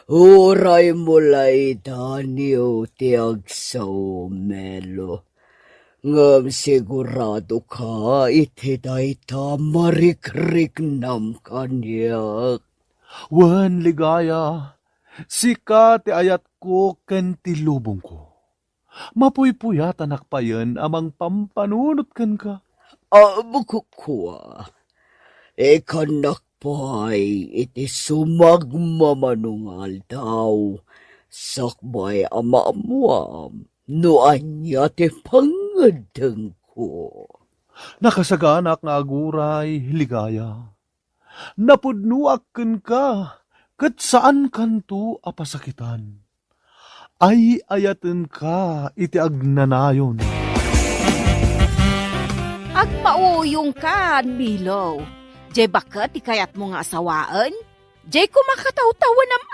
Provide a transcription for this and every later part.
Huray mulay Danyo ti agsaw melo. Ngam sigurado ka iti dayta marikrik nam kanyak. Wan ligaya, sika ti ayat ko ken ti lubong ko. Mapuypuyatan akpayan amang pampanunot ken ka. Bukukwa, ikanak pa'y iti sumagmamanungal daw. Sakbay amamuam, no anya ti pangadeng ko. Nakasaganak nga aguray, ligaya. Napudnuak ken ka, ket saan kanto apasakitan. Ay ayaten ka iti agnanayon. Agmauyong ka, Milaw. Jay bakit ikayat mo nga asawaan? Jay kumakataw-tawa nam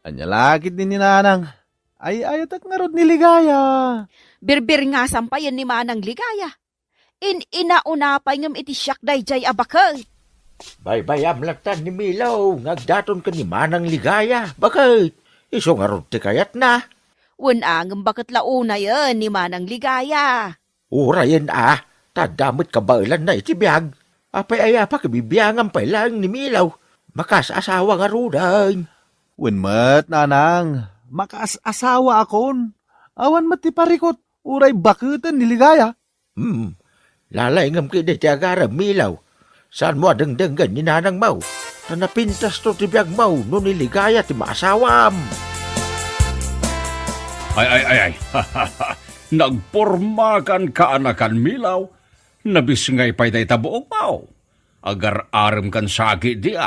Anya lakit din ni nanang. Ay ayatak nga rod ni ligaya. Birbir nga sampayan ni Manang Ligaya. Inaunapay ngam iti siyak dayjay abakal. Baybayam lagtan ni Milaw, ngagdaton ka ni Manang Ligaya. Bakit? Iso nga ron ti kayat na. Ngam bakit launa yan ni Manang Ligaya. Urayan tadamit kabailan na iti biyag. Apay aya pa kabibiyangan pa lang ni Milaw. Makas asawa nga rudan. Wenmet nanang, makas-asawa akon. Awan mati parikot, uray bakutan ni ligaya. Lalay ngam kida ti agara Milaw. Saan mo adengdenggan ni Nanang Mau? Na napintas to ti biyag Mau no ni Ligaya ti maasawam. Ay. Nagpormakan kaanakan Milaw. Nabisngay pa'y tayo tabuong Mau. Agar-aram kan sagi di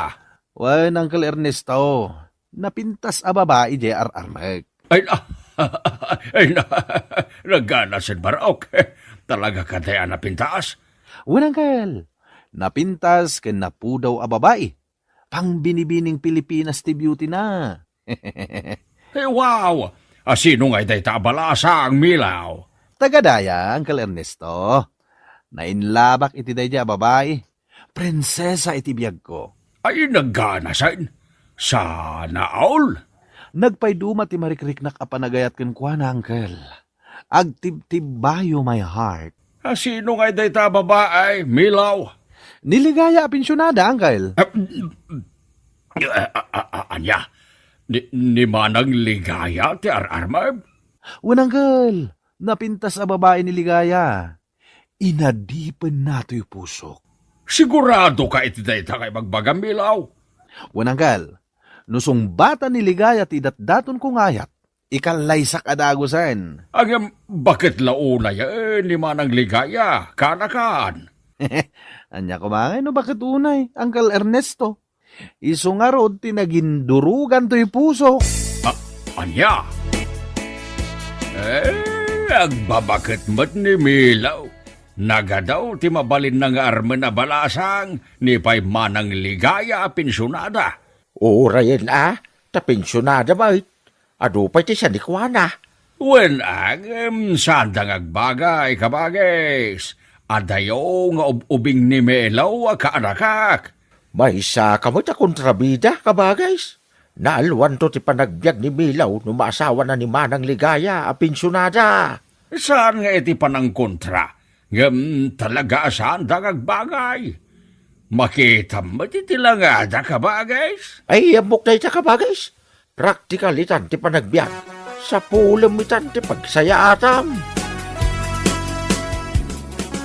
Wen, Uncle Ernesto, napintas a babae di ararmek. Naganasin baraok. Talaga ka tayo napintaas. Wen, Uncle, napintas ken napudaw a babae. Pang binibining Pilipinas ti beauty na. Wow! Sino nga'y tayo tabalasa ang Milaw? Tagadaya, Uncle Ernesto. Nainlabak iti day a babae. Prinsesa iti biyag ko. Ay nagganasin. Sana all. Nagpayduma ti marikriknak a panagayat ken kuana, Uncle. Agtibtibayo my heart. Sino nga'y tayo tababaay, Milaw? Niligaya a pensyonada, Uncle. Anya? Ni Manang Ligaya ti ararmab? Wen, Uncle, napintas a babae ni ligaya. Inadipen nato yung pusok. Sigurado ka iti dayta kay magbagang Milaw? Wen, Uncle, nusong bata ni ligaya ti datdaton kong ayat, ikalaysak adagosan. Agam, bakit launa yan ni Manang Ligaya? Kanakan? Anya kumangay no bakit unay, Uncle Ernesto? Iso nga rod tinagindurugan to yung pusok. Anya? Agbabakit mat ni Milaw. Nagadaw ti mabalin ng armen na balasang ni pay Manang Ligaya pensyonada. Urayan tapensyonada ba? Ado pa ti siya ni Kuana. Wen sandang agbagay kabagis. Adayo nga ubing ni Milaw kaarakak. May isa kamot a kontrabida kabagays. Naalwan to ti panagbiag ni Milaw no maasawa na ni Manang Ligaya a pensyonada. Saan nga iti panang kontra? Ngam talaga saan dagagbagay? Makita mo iti langada kabagays? Ay, amok na ita kabagays. Praktikal itan ti panagbiag. Sa pulam itan ti pagsaya atam.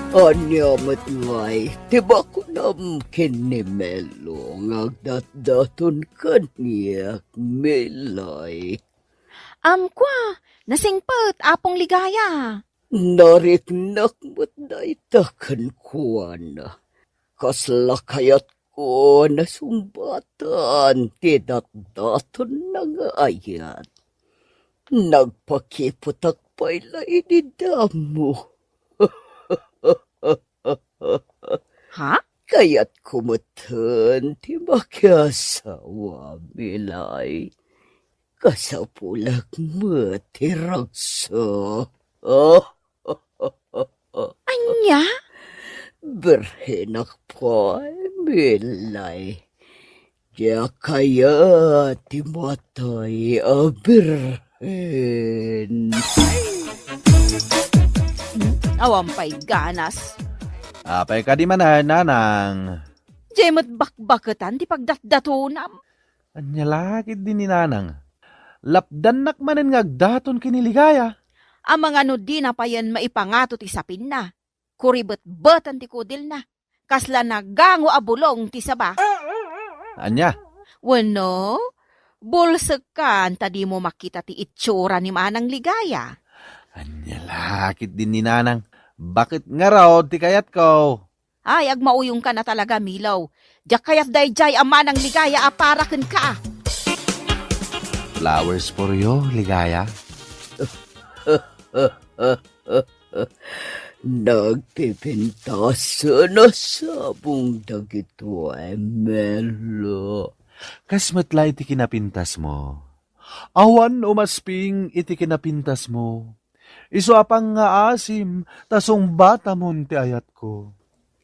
Anya matway, tiba ko nam kinimelo ngagdatdaton kaniyak milay. Kwa, nasingpet apong Ligaya. Nariknak mo't na itakan kuana. Kasla kayat ko na sumbatan ti datdaton ng ayat. Nagpakiputak pailay ni damo. Ha? Kaya't kumatan ti makyasawa milay. Kasapulag mo ti ragso. Anya? Berhenak po milay. Kaya kaya ti matay a birhen. Awampay ganas. Apay ka di manan, nanang. Jemot bakbaketan ti pagdatdatunam. Anya lakid din ni nanang. Lapdan nakmanan ngagdaton kiniligaya. Ang mga di na pa yan maipangato ti sapin na. Kuribet-betan ti kudil na. Kasla nagango abulong ti saba. Anya, Wano, bulsekan tadi mo makita ti itsura ni Manang Ligaya. anya lakid din ni nanang. Bakit nga raw ti kayat ko? Ay, agmauyong ka na talaga, Milaw. Diyak kayat dayjay ang Manang Ligaya aparaken ka. Flowers for you, ligaya. Nagpipintasan na sabong dagito ay melo. Kasmatlay iti kinapintas mo. Awan umasping iti kinapintas mo. Isu apang nga asim, tasong bata mon ti ayat ko.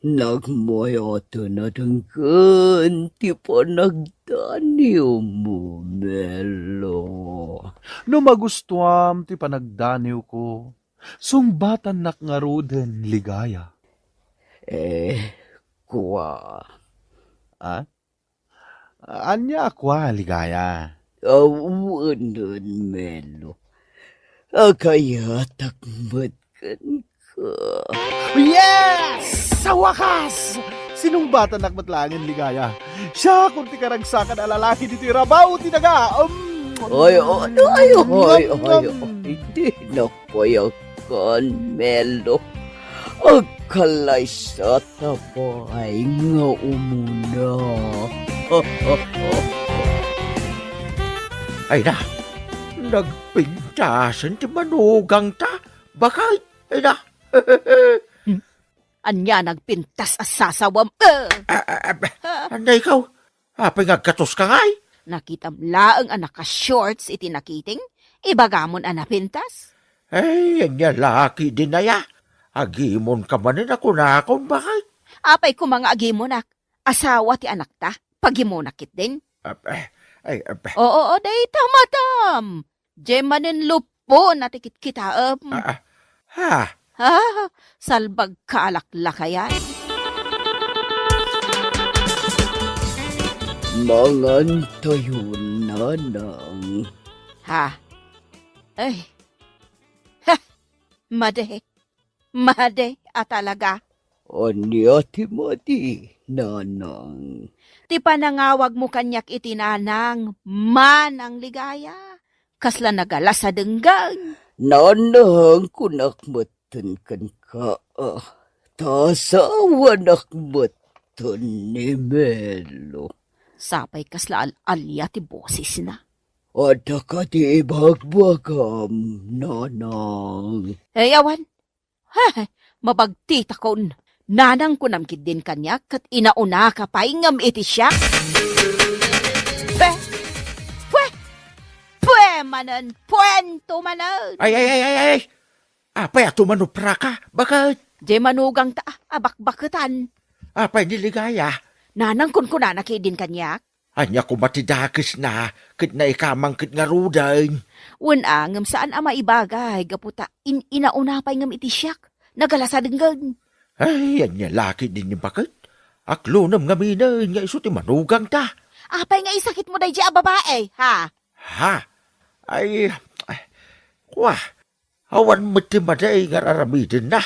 Nagmoyoto na danggan, ti pa nagdaniw mo, melo. No magustuam ti panagdaniw ko. Sungbatan nakngaruden ligaya. Kwa. Ah? Anya akwa ligaya. Awanan, melo. Kaya takmat kan ka. Yes! Sa wakas! Sinong bata nakmatlangan ligaya? Siya kung ti karagsakan alalaki dito rabaw tinaga. Ay, hindi na payakan, Melo. Agkalay sa tabay nga umuna. Ay na, nagpintasan ti manugang ta. Bakit? Ay na. Anya nagpintas as sasawam. Anday ikaw? Apay ngagkatos ka ngay? Nakitam laang anak ka shorts iti nakiting. Ibagamon anapintas. Ay, yan niya laki din na ya. Agimon ka manin ako na akong bakit? Apay ko mga agimonak. Asawa ti anak ta. Pagimonakit din. Oo, day tamatam. Jemanin lupo na tikit kita. Ha? Salbag kaalaklakayan. Mangan tayo, nanang. Ha? Ay. Ha! Made, talaga. Anya ti madi, nanang. Ti panangawag mo kanyak itinanang, Manang Ligaya. Kasla nagala sa denggang. Nanang kunakmatan kan ka. Tasawa nakmatan ni Melo. Sapay kasla alya ti boses na. Ada ka ti ibagbagam, nanang. Awan. Ha, mabagtita kon. Nanang kunamkid din kanyak kat inauna ka paingam iti siya. Manan, puwento manan. Ay. Apay ato manupra ka. Bakit? Di manugang ta, abakbaketan. Apay niligaya. Nanang kun nakidin kanyak. Anya ko matidakis na. Kit na ikamang kit nga rudan. Ngam saan ama ibagay, gaputa, inauna pa ngam iti siyak. Nagalasa denggan. Ay, yan niya laki din yung bakit. Aklo nam nga minay nga iso ti manugang ta. Apay nga isakit mo day di babae, ha? Ha? Ay, wah, awan mo ti maday nga raramidin na.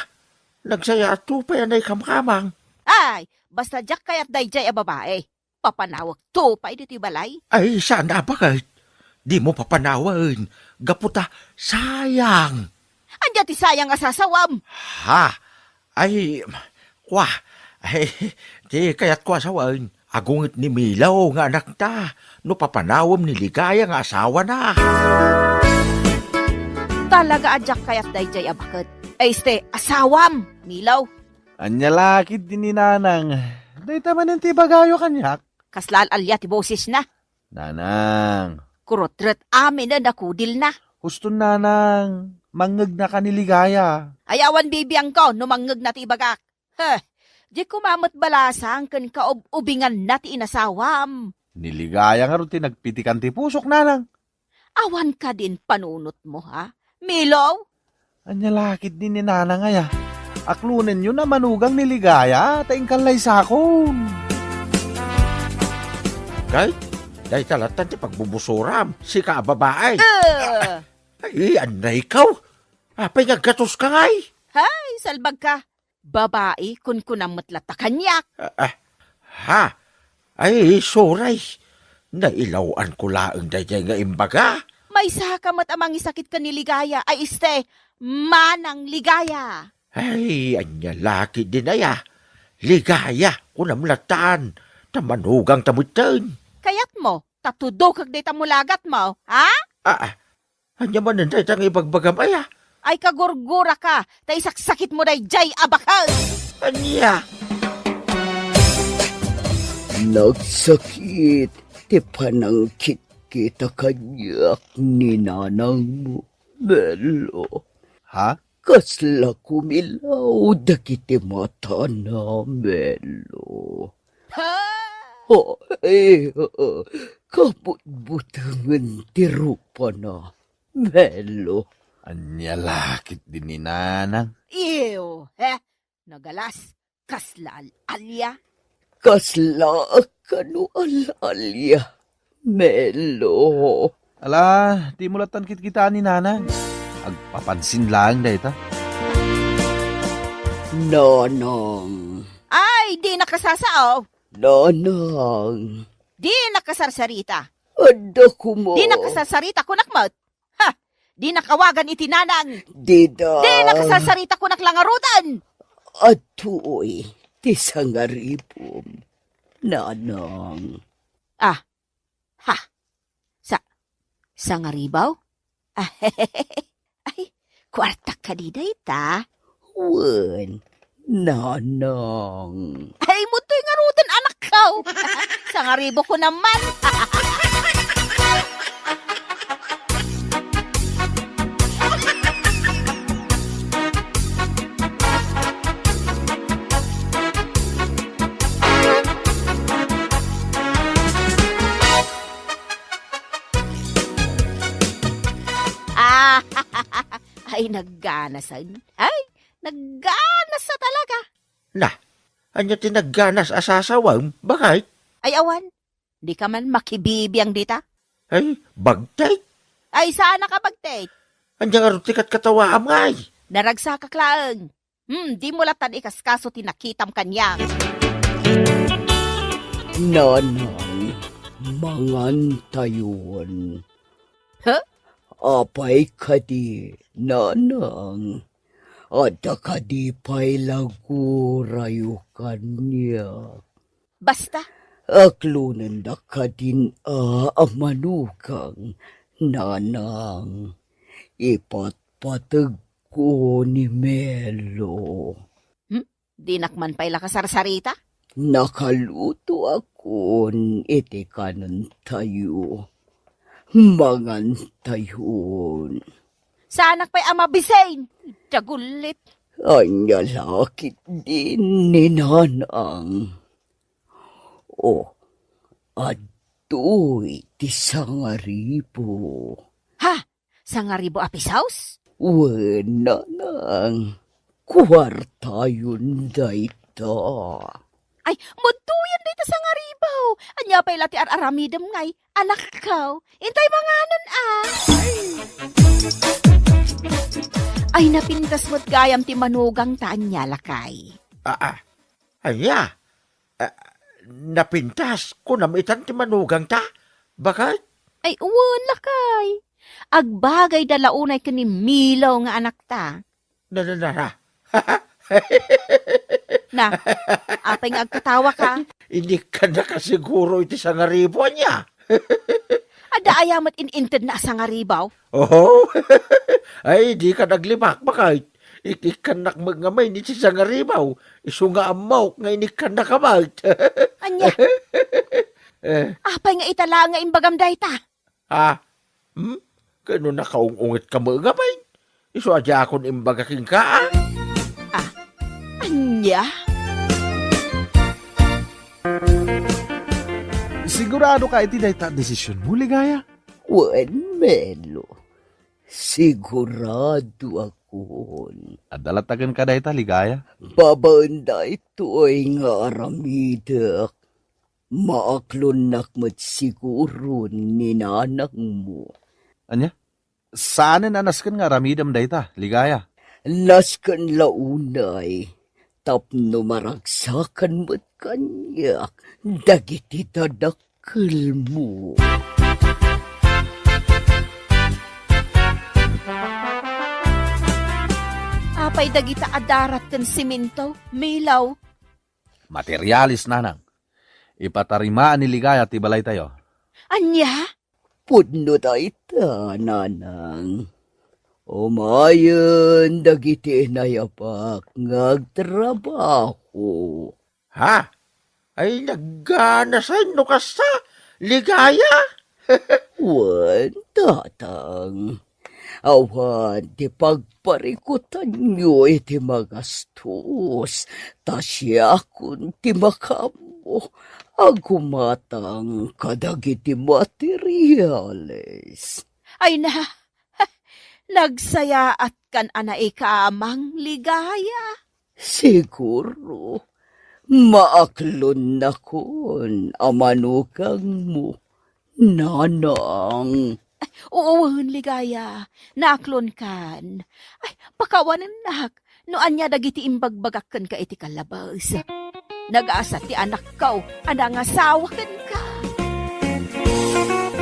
Nagsaya ato pa yan ay kamkamang. Ay, basta jak kayat day di babae. Papanawag to pa iti balay. Ay, sana bakit? Di mo papanawan. Gaputa, sayang. Anya ti sayang asasawam. Ha? Ay, wah, ay, di kayat ko asawan. Agungit ni Milaw nga anak ta. No papanawam ni Ligaya nga asawa na. Talaga adyak kayat dayjay abaket. Ay este, asawam, Milaw. Anya lakid din ni nanang. Day taman ti bagayo kanyak. Kaslal alya ti boses na. Nanang. Kurotret amin na nakudil na. Gusto nanang. Mangag na ka ni ligaya. Ayawan bibiyang ko, numangag na ti bagak. Di kumamat balasang kan kaubingan na ti inasawam. Niligaya nga ron ti nagpitikan ti pusok nanang. Awan ka din panunot mo, ha? Milaw? Anya lakit din ni nanang ay aklunen yun na manugang niligaya, taing kalay sakon. Kay, dahil talatan ti pagbubusuram, si kababae. Ay, na ikaw? Apay nga gatos ka ngay. Hay, salbag ka. Babae, kun kunang matlata kanyak. Ha? Ay, soray. Nailawan ko laang dayay nga imbaga. May sakamat amang isakit ka ni ligaya, ay este, manang ligaya. Ay, anya laki din aya. Ligaya, kunamlatan. Tamanugang tamutan. Kayat mo, tatudok kag data mulagat mo, ha? Anya mananday tang ibagbagam aya. Ay kagurgura ka, tay saksakit mo day jay abakal. Anya? Nagsakit, ti panangkit kita kanyak ni nanang mo, Melo. Ha? Kasla kumilaw, dakiti mata na, Melo. Ha? Ay, kaput-butangan ti rupa na, Melo. Anya lakit din ni nanang. Ew, nagalas, kasla alya. Kasla kanu alalya, Melo. Ala, di mulatan kita ni nanang. Agpapansin lang dahi ta. Nanang, Ay, di nakasasaaw. nanang, Di nakasarsarita. ada ko mo. Di nakasarsarita kunakmat. Ha, di nakawagan itinanang. Dida. Di nakasarsarita kunaklangarutan. Atoy, ti sangaripom, nanang. Ha, sangaribaw? Ay, kwarta ka di dayta. Wen, nanang. Ay, mutoy nga rutan anak kaw. Sangaribo ko naman. Ay, nagganasan. Ay, nagganas sa talaga. Na, anya tinagganas asasawam, bakit? Ay, awan, di ka man makibibiyang dita. Ay, bagtay. Ay, sana ka bagtate. Anya nga rutikat katawa amay. Naragsa ka klaang. Di mo latan ikaskaso tinakitam kanya. Nanang, mangantayon. Huh? Apay kadi, nanang. Ada kadi pay lagurayo kanya. Basta, Aklunan da kadin amanugang, nanang. Ipatpatag ko ni Melo. di nakman pa'y lakasarsarita. Nakaluto akon iti kanan tayo. Mangan tayon. Sanak pa'y amabisain. Dagulit. Anya lakit din ni nanang. O, adoy ti sangaribo. Ha? Sangaribo apisaus? Wen nanang, kwarta yun dayta. Ay, mutuyan dito sangaribaw. Anya pa'y lati aramidam ngay. Anak kaw. Intay manganon Ay, napintas mo't gayam ti manugang tanya lakay. Anya, napintas ko namitan ti manugang ta. Bakit? Ay, uwan lakay. Agbagay dalaunay ka ni Milaw nga anak ta. Na. Na, apay nga agkatawa ka. Hindi ka nakasiguro iti sangaribo niya. Ada ayamat ininted na sangaribaw. Oh, ay di ka naglimak bakit? Ikikanak magngamay ni si sangaribaw. Isu nga amaw nga inikan nakamay. Anya, apay nga itala nga imbagam dayta. Ha? Kano nakaungungit ka magngamay? Isu aja akon imbagaking ka. Anya? Sigurado ka iti dayta desisyon mo, Ligaya? Wen Melo. Sigurado akon. Adalatagan ka dayta, Ligaya? Babanda ito ay nga aramidak. Maaklon nakmat siguro ni nanang mo. Anya? Saan anas kan nga ramidam dayta, Ligaya? Naskan launay. Tapno maragsakan mo't kanyak. Dagiti tadakkel mo. Apay dagita adarat ken simento, milaw. Materialis, nanang. Ipatarimaan ni Ligaya ti balay tayo. Anya? Pudno dayta, nanang. Umayon dagiti nayapak ngagtrabaho. Ha? Ay nagganasan no kasta, Ligaya? Wan, tatang. Awan, di pagparikutan nyo iti magastos. Tasya kun ti makamo. Agumatang kadagiti materials. Ay na, nagsayaat kan anay kamang Ligaya. Siguro, maaklon na kun amanukang mo, nanang. Oo, Ligaya, naaklon kan. Ay, pakawanan nak, no anya dagiti imbagbagakan ka iti kalabas. Nag-aasa ti anak kaw, anang asawakan ka.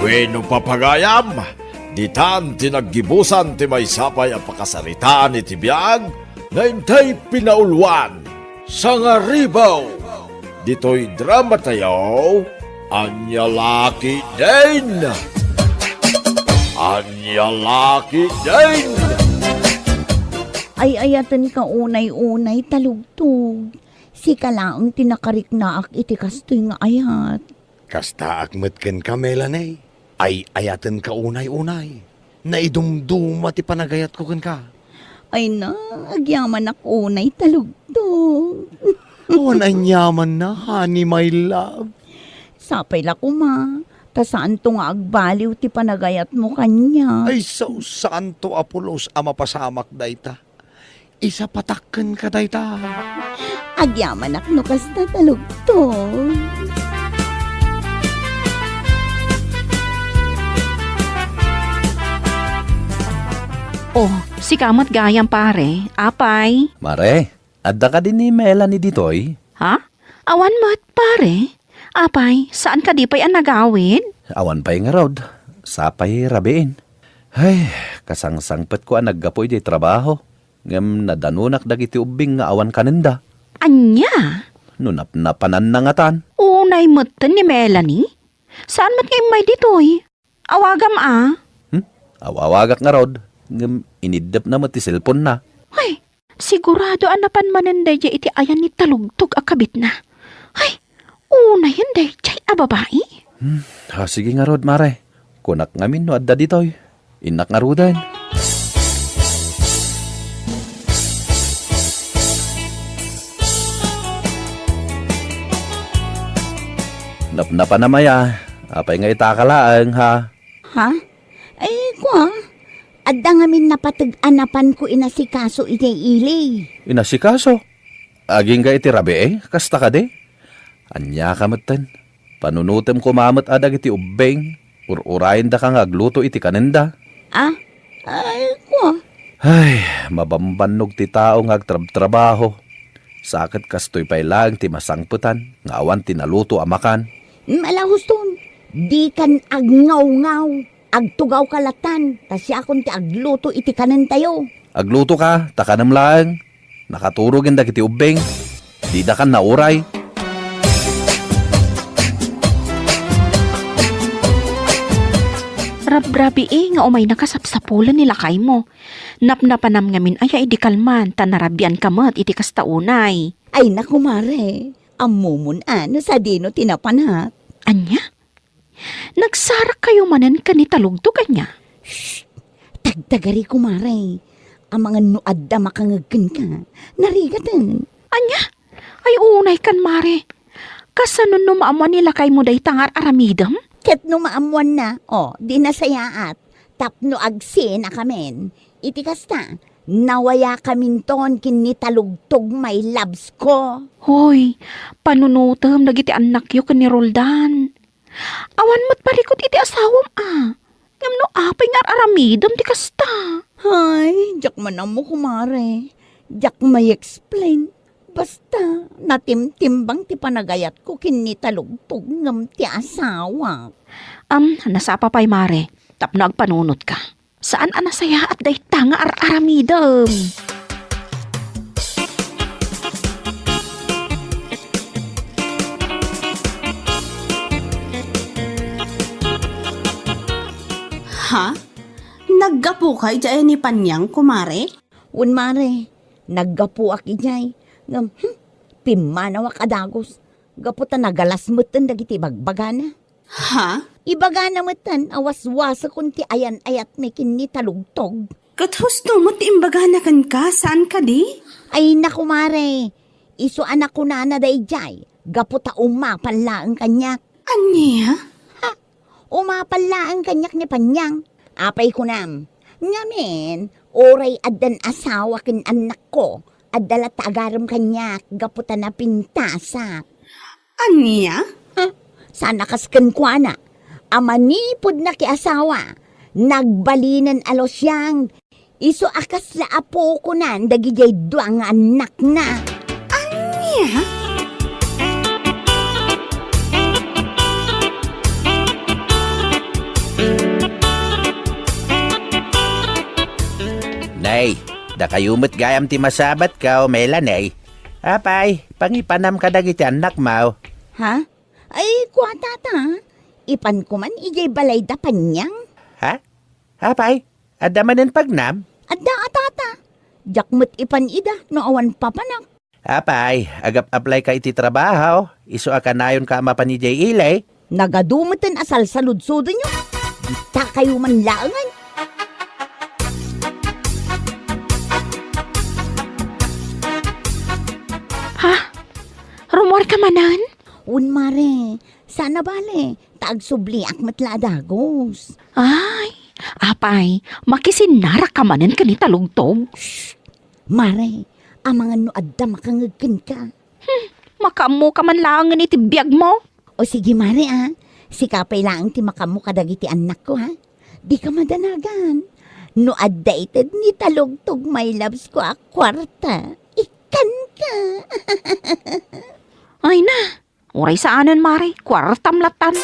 Bueno papagayam, ditan tinaggibusan ti may sapay ang pakasaritaan iti biyag, na intay pinaulwan sa ngaribaw. Dito'y drama tayo, Anya Laki din! Anya Laki din! Ay ayatan ka unay-unay talugtog. Si kalaang tinakarik na ak iti kastoy nga ayat. Kasta akmet ken ka, Melanie. Ay ayatan ka unay-unay. Naidumduma ti panagayat ko ken ka. Ay na, agyaman ak unay talugtog. Wan anyaman na, honey, my love. Sapay la kuma. Ta saan to nga agbaliw ti panagayat mo kanya. Ay so santo Apolos ama pasamak dayta. Isa patakken ka dayta. Agyaman ak no kasta talugtog. Oh, si kamat gayang pare, apay. Mare, adda ka din ni Melanie ditoy? Ha? Awan mat pare. Apay, saan ka di pa'y ang nagawin? Awan pa'y nga rod. Sapay rabiin. Ay, kasangsangpet ko ang naggapoy di trabaho. Ngam nadanunak dagiti ubing nga awan kanenda. Anya? Nunap-napanan na nga tan. Unay matan ni Melanie? Saan mat ngayon may ditoy? Awagam Awawagak nga rod. Ngam inidap na mo ti cellphone na. Ay, sigurado anapan mananday di iti ayan ni talugtog akabit na. Ay, una yun day, chay babae. Sige nga rod, mare. Kunak ngamin no adda ditoy. Inak nga rudan. Napnapa na maya. Apay nga itakalaang ha. Ha? Ay, kwa. Adda ngamin napatag-anapan ko inasikaso iti ili. Inasikaso. Aging ga iti rabi kasta ka de. Anya kamatan. Panunutem ko mamat adag iti ubeng. Urayin da kang agluto iti kanenda. Ah? Ay, kwa. Ay, mabambanog ti taong agtrabaho. Sakit kastoy pay lang ti masangputan. Ngawan tinaluto amakan. Malahos ton. Di kan agnaw-ngaw. Agtugaw kalatan. Tasya akong ti agluto iti kanan tayo. Agluto ka, takanam lang. Nakaturog ang dagiti ubeng. Di da kan nauray. Rab-rabi nga umay nakasapsapulan nila kay mo. Napnapanam ngamin ay di kalman, tanarabian kamat iti kastaunay. Ay naku mare. Amumun ano sa dino tinapanhat. Anya? Nagsarak kayo manan ka ni talugtog anya? Tagtagari ko mare. Ang mga nuad da makangagkan ka. Narigatan. Anya? Ay unay kan mare. Kasano no maamuan nila kay mo day tangar aramidam? Ket no maamuan na, di nasayaat. Tapno agsi na kamen. Iti kasta, nawaya kamin ton kinitalugtog may labs ko. Hoy, panunutam dagiti anak yu ken ni Roldan. Awan mo't parikot iti asawam Ngam no apay nga aramidam ti kasta. Hay, jak man mo kumare. Jak may explain. Basta, natimtimbang ti panagayat ko kinitalugtog ngam ti asawa. Nasapa pa'y mare. Tapno agpanunot ka. Saan anasaya at day tanga aramidam? Ha? Naggapo kay dyan ni Panyang, kumare? Mare, naggapu aki jay. Ngam, pimanawak adagos. Gaputa nagalas mutan dagiti bagbagana. Ha? Ibagana mutan, awas-wasa kunti ayan-ayat may kinitalugtog. Kathusto mo ti imbagana kan ka, saan ka di? Ay naku mare, iso anak ko na day jay. Gaputa umapala ang kanyak. Anya? Umapala ang kanyak ni Panyang. Apay ko nam. Ngamin, oray adan asawa kin anak ko. Adala tagaram kanyak, gaputa na pintasa. Anya? Sana kasken kwa na. Amanipod na ki asawa. Nagbalinan alos yang. Iso akas la apo ko nan, dagijay duang anak na. Anya? Nay, da kayumot gayam ti masabat ka o Melanie. Apay, pangipanam ka dagiti anak mo. Ha? Ay, kwa tata. Ipan ko man ijay balay da Panyang. Ha? Apay, adamanan pagnam? Adda atata. Jakmut ipan ida, no awan papanak. Apay, agap-apply ka iti trabaho. Iso akanayon ka mapan ni Jay Ilay. Nagadumutin asal sa ludsodo nyo. Dita kayo man laangan. Rumor ka manan? Mare, sana bale. Tagsubli akmat ladagos. Ay, apay, makisinara ka manan kanitalugtog. Mare, amangan no adda makangagkin ka. Makamu ka man lang iti biyag mo. O sige mare sikapay lang ti makamu kadagiti anak ko ha. Di ka madanagan. No adda ited ni talugtog my loves ko kwarta. Ikan ka. Ay na, uray saanan mare, kwartam latan.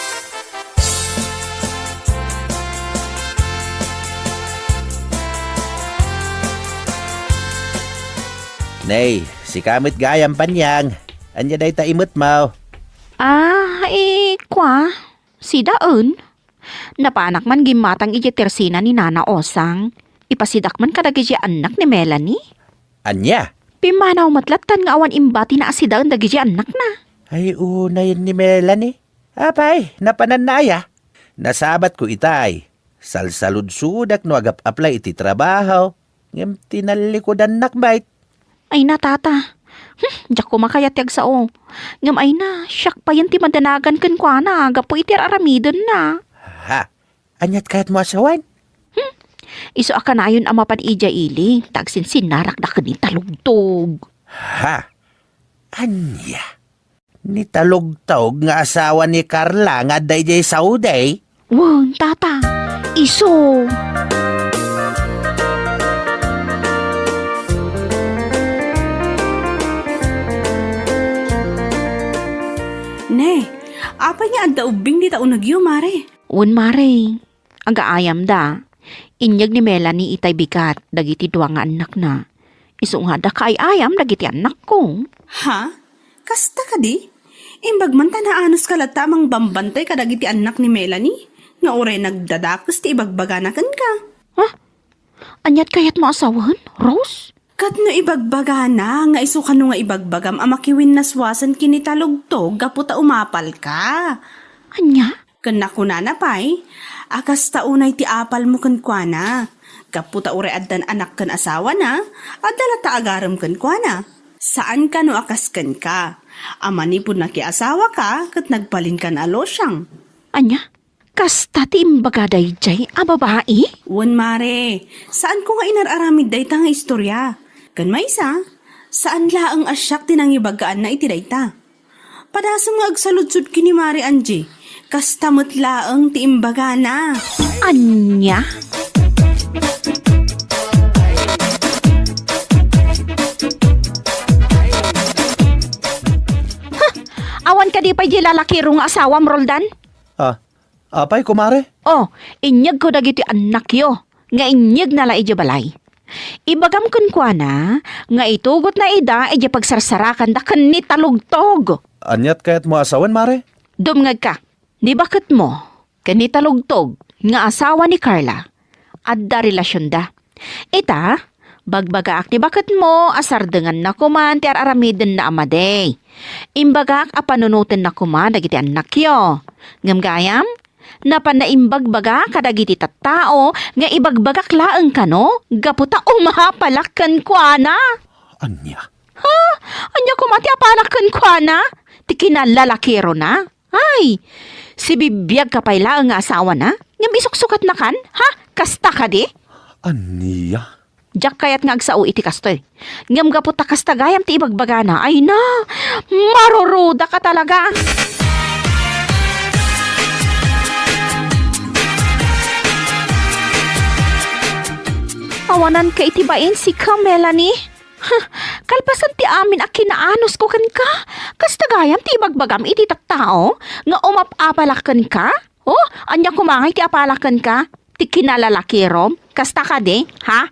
Nay, si kamit gayam Panyang. Anya day ta imot mo. Kwa, si Daon. Napanak man gimatang iji tersina ni Nana Osang. Ipasidak man kadagiti anak ni Melanie. Anya? Pimanaw matlatan nga awan imbati na si Daon dagiti anak na. Ay, unay ni Melanie. Apay, napananaya. Nasabat ko itay. Salsalud-sudak no agap-apply iti trabaho. Ngem tinalikodan nakbait. Ay na, tata. Diyak ko makayatag sao. Ngam ay na, siyak pa yan ti madanagan kan kwa na. Gapo iti aramidon na. Ha? Anyat kayat mo asawan? Iso aka na yun amapan ija ili. Tagsin sinarak na kanitalugtog. Ha? Anya? Ni talugtog nga asawa ni Carla nga dayjay sauday? Wan, tata. Iso. Ne, apa niya adda ubing di taon nagyo, mare? Wan, mare. Agaayam da. Inyag ni Melanie itay bikat. Dagiti duwa nga anak na. Iso nga da kay ayam dagiti anak ko. Ha? Kasta ka di? Imbag man tanaanos ka tamang bambantay kadagiti anak ni Melanie. Nga oray nagdadakos ti ibagbaganakan ka. Anyat kayat mo asawan, Rose? Kat no ibagbagana, nga iso ka no nga ibagbagam amakiwin naswasan kinitalugtog, gaputa umapal ka. Anya? Kana kunana pay, akas taunay ti apal mo kan kuana. Gaputa ure addan anak kan asawa na, adala ta agaram kan kuana. Saan ka no akas kan ka? Amanipod na kiasawa ka, kat nagbalin ka na losyang. Anya, kasta ti imbaga dayjay a babae? Wan mare, saan ko nga inararamid dayta nga istorya? Kan maysa, saan laang asyak tinangibagaan na iti dayta? Padasam nga agsaludsud kini Mare Angie, kasta laang ti imbaga na. Anya? Awan ka di pa di lalaki rong asawam, Roldan? Apay, kumare? Oh, inyag ko dagiti anak yo, nga inyag nala ija balay. Ibagam kun kwa na, nga itugot na ida ija pagsarsarakan da kan ni talugtog. Anyat kayat mo asawan, mare? Dumngag ka, di bakit mo, kan ni talugtog, nga asawa ni Carla, adda relasyon da. Ita, bagbagaak ni bakit mo, asardengan na kuman, ti aramiden na amaday. Imbagak apanunutin na kuman, dagiti anak yo. Ngamgayam, napanaimbagbaga kadagiti tattao, nga ibagbagak laeng kano, gaputa umahapalakkan kwa na. Anya? Ha? Anya kumati apalakkan kwa na? Ti kinalalakiro na? Ay, si bibiyag kapay laeng nga asawa na? Ngam isuksukat na kan? Ha? Kasta ka di? Anya? Diyak kayat nga agsao iti kastoy. Ngam gaputa kasta gayam ti ibagbaga na. Ay na, maruruda ka talaga. Awanan ka itibain si ka, Melanie. Kalpasan ti amin a kinaanos ko kan ka. Kasta gayam ti ibagbagam iti tattao nga umapapalakan ka. Oh, anya kumangay ti apalakan ka. Ti kinalalakirom. Kasta ka di, ha?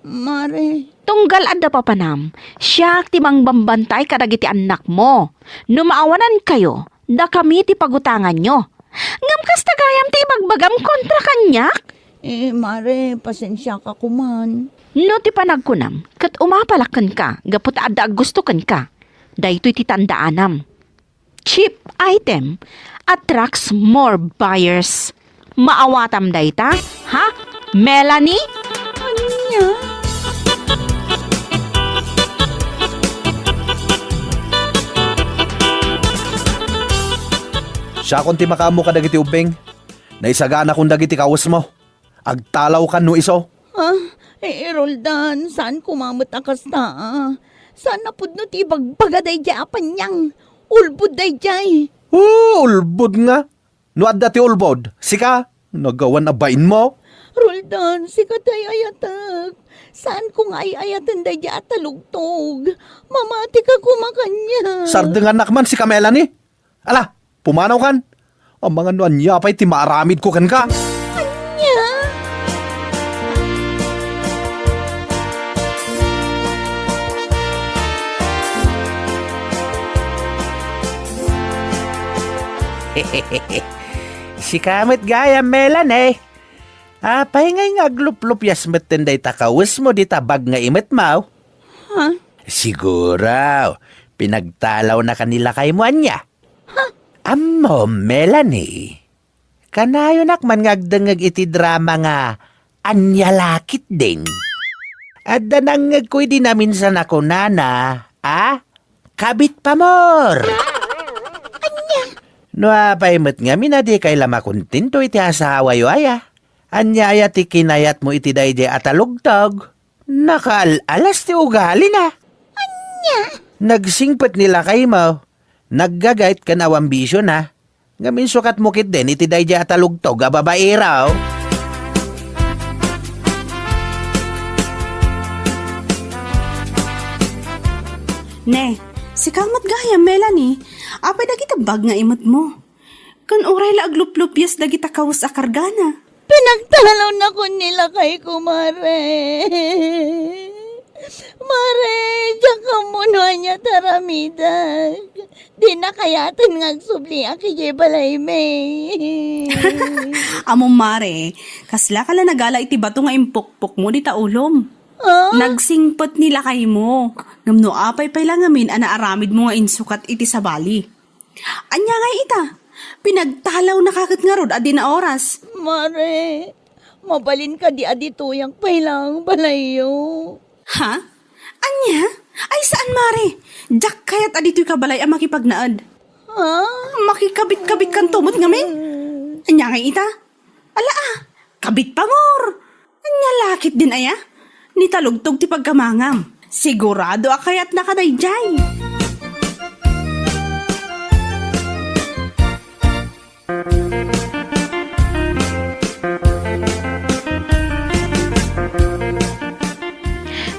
Mare. Tunggal adda papanam. Siya ti mangbambantay kadagiti anak mo. Numaawanan kayo, da kami ti pagutangan nyo. Ngam kasta gayam ti ibagbagam kontra kanyak. Mare, pasensya ka kuman. No ti panagkunam, kat umapalakan ka, gapot adda gusto kan ka. Daytoy ti tandaanam. Cheap item attracts more buyers. Maawatam dayta, ha? Melanie? Anya? Siya kung ti makamu ka dagiti ubeng. Naisagana kung dagiti kawas mo. Agtalaw ka no iso. Roldan, saan kumamot ang kasta? Saan napod no ti bagbagaday dya apanyang? Ulbud day jay. Ulbod nga. No adda ti ulbod. Sika, nagawan na bain mo. Roldan, sikatay ayatag. Saan ko nga ayatan day dya at talugtog? Mamati ka kumakanya. Sardengan nakman si Melanie. Ala, pumanaw kan. Ang mga nuan niya pa'y ti maaramid ko kan ka. Anya? Si kamit gaya Melanie. Apay ngay nga glup-lupyas metenday takawis mo di tabag nga imet mau. Ha? Siguro, pinagtalaw na kanila kay mo anya. Amo, Melanie. Kanayo nakman ngagdangag iti drama nga anya lakit din. At danangag ko'y di namin sa nako nana, kabit pa more. No apay met nga minadi kay lama kontinto iti asawa yo aya. Anya aya ti kinayat mo iti dayde atalugtog. Nakaalas ti ugali na. Anya? Nagsingpet nila kay mo. Naggagayt ka na ambisyon na. Ngamin sukat mo kit din iti dayde atalugtog a babae raw. Ne, si kamat gaya, Melanie. Apay dagita bag nga imot mo. Kan oray la aglup-lupyas dagita kawas a kargana. Pinagtalaw na ko nila kay kumare. Mare, diyan ka muna niya taramidag. Di na kayatan ngagsubli ang kijibalay may. Amo mare, kasla ka la nagala iti bato nga impukpok mo di taulom. Nagsingpot nila kay mo. Ngamno apay pay lang amin anaaramid mo nga insukat iti sabali. Anya nga ita, pinagtalaw na kakat nga rod adi na oras. Mare, mabalin ka di adi tuyang pay lang balayo. Ha? Anya? Ay, saan, Mare? Jack kaya't adito'y kabalay ang makipagnaad. Ha? Makikabit-kabit kan tumot ngamin. Anya kay ita? Ala kabit pa mor. Anya lakit din aya. Nitalugtog ti pagkamangam. Sigurado akayat nakadayjay.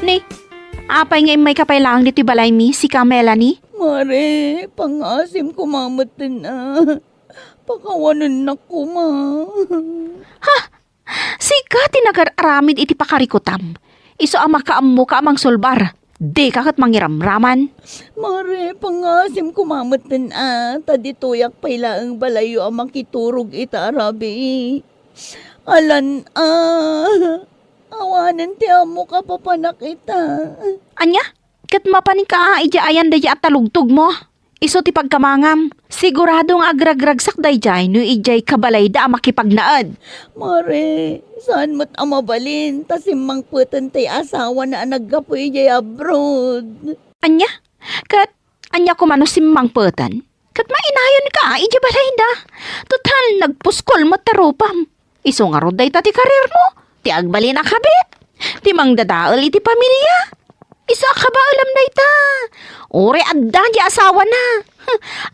Ni, apay nga may kapailangan dito'y balay mi, si ka Melanie? Mare, pangasim kumamatan na. Pakawanan na ko, ma. Si ka tinag-aramid iti pakarikutam. Iso ang makaammo ka amang sulbar. Di ka kat mangiramraman. Mare, pangasim kumamatan na. Taditoyak paila ang balayo ang makiturog ita arabi. Alan, awanan ti amo ka papanak ita. Anya? Kat mapaning ka ija ayan daya at talugtog mo. Iso ti pagkamangam. Siguradong agragragsak dayjay no ijay kabalay da makipagnaad. Mare, saan mo't amabalin? Tasimang putan tay asawa na naggapoy jay abroad. Anya? Kat anya kumano simmang petan? Kat mainayon ka ija balay da. Total nagpuskol mo tarupam. Iso nga roday ta ti karir mo. Ti agbali na kabit. Ti mangdadaol iti pamilya. Isa ka ba alam na ita? Ore adda di asawa na.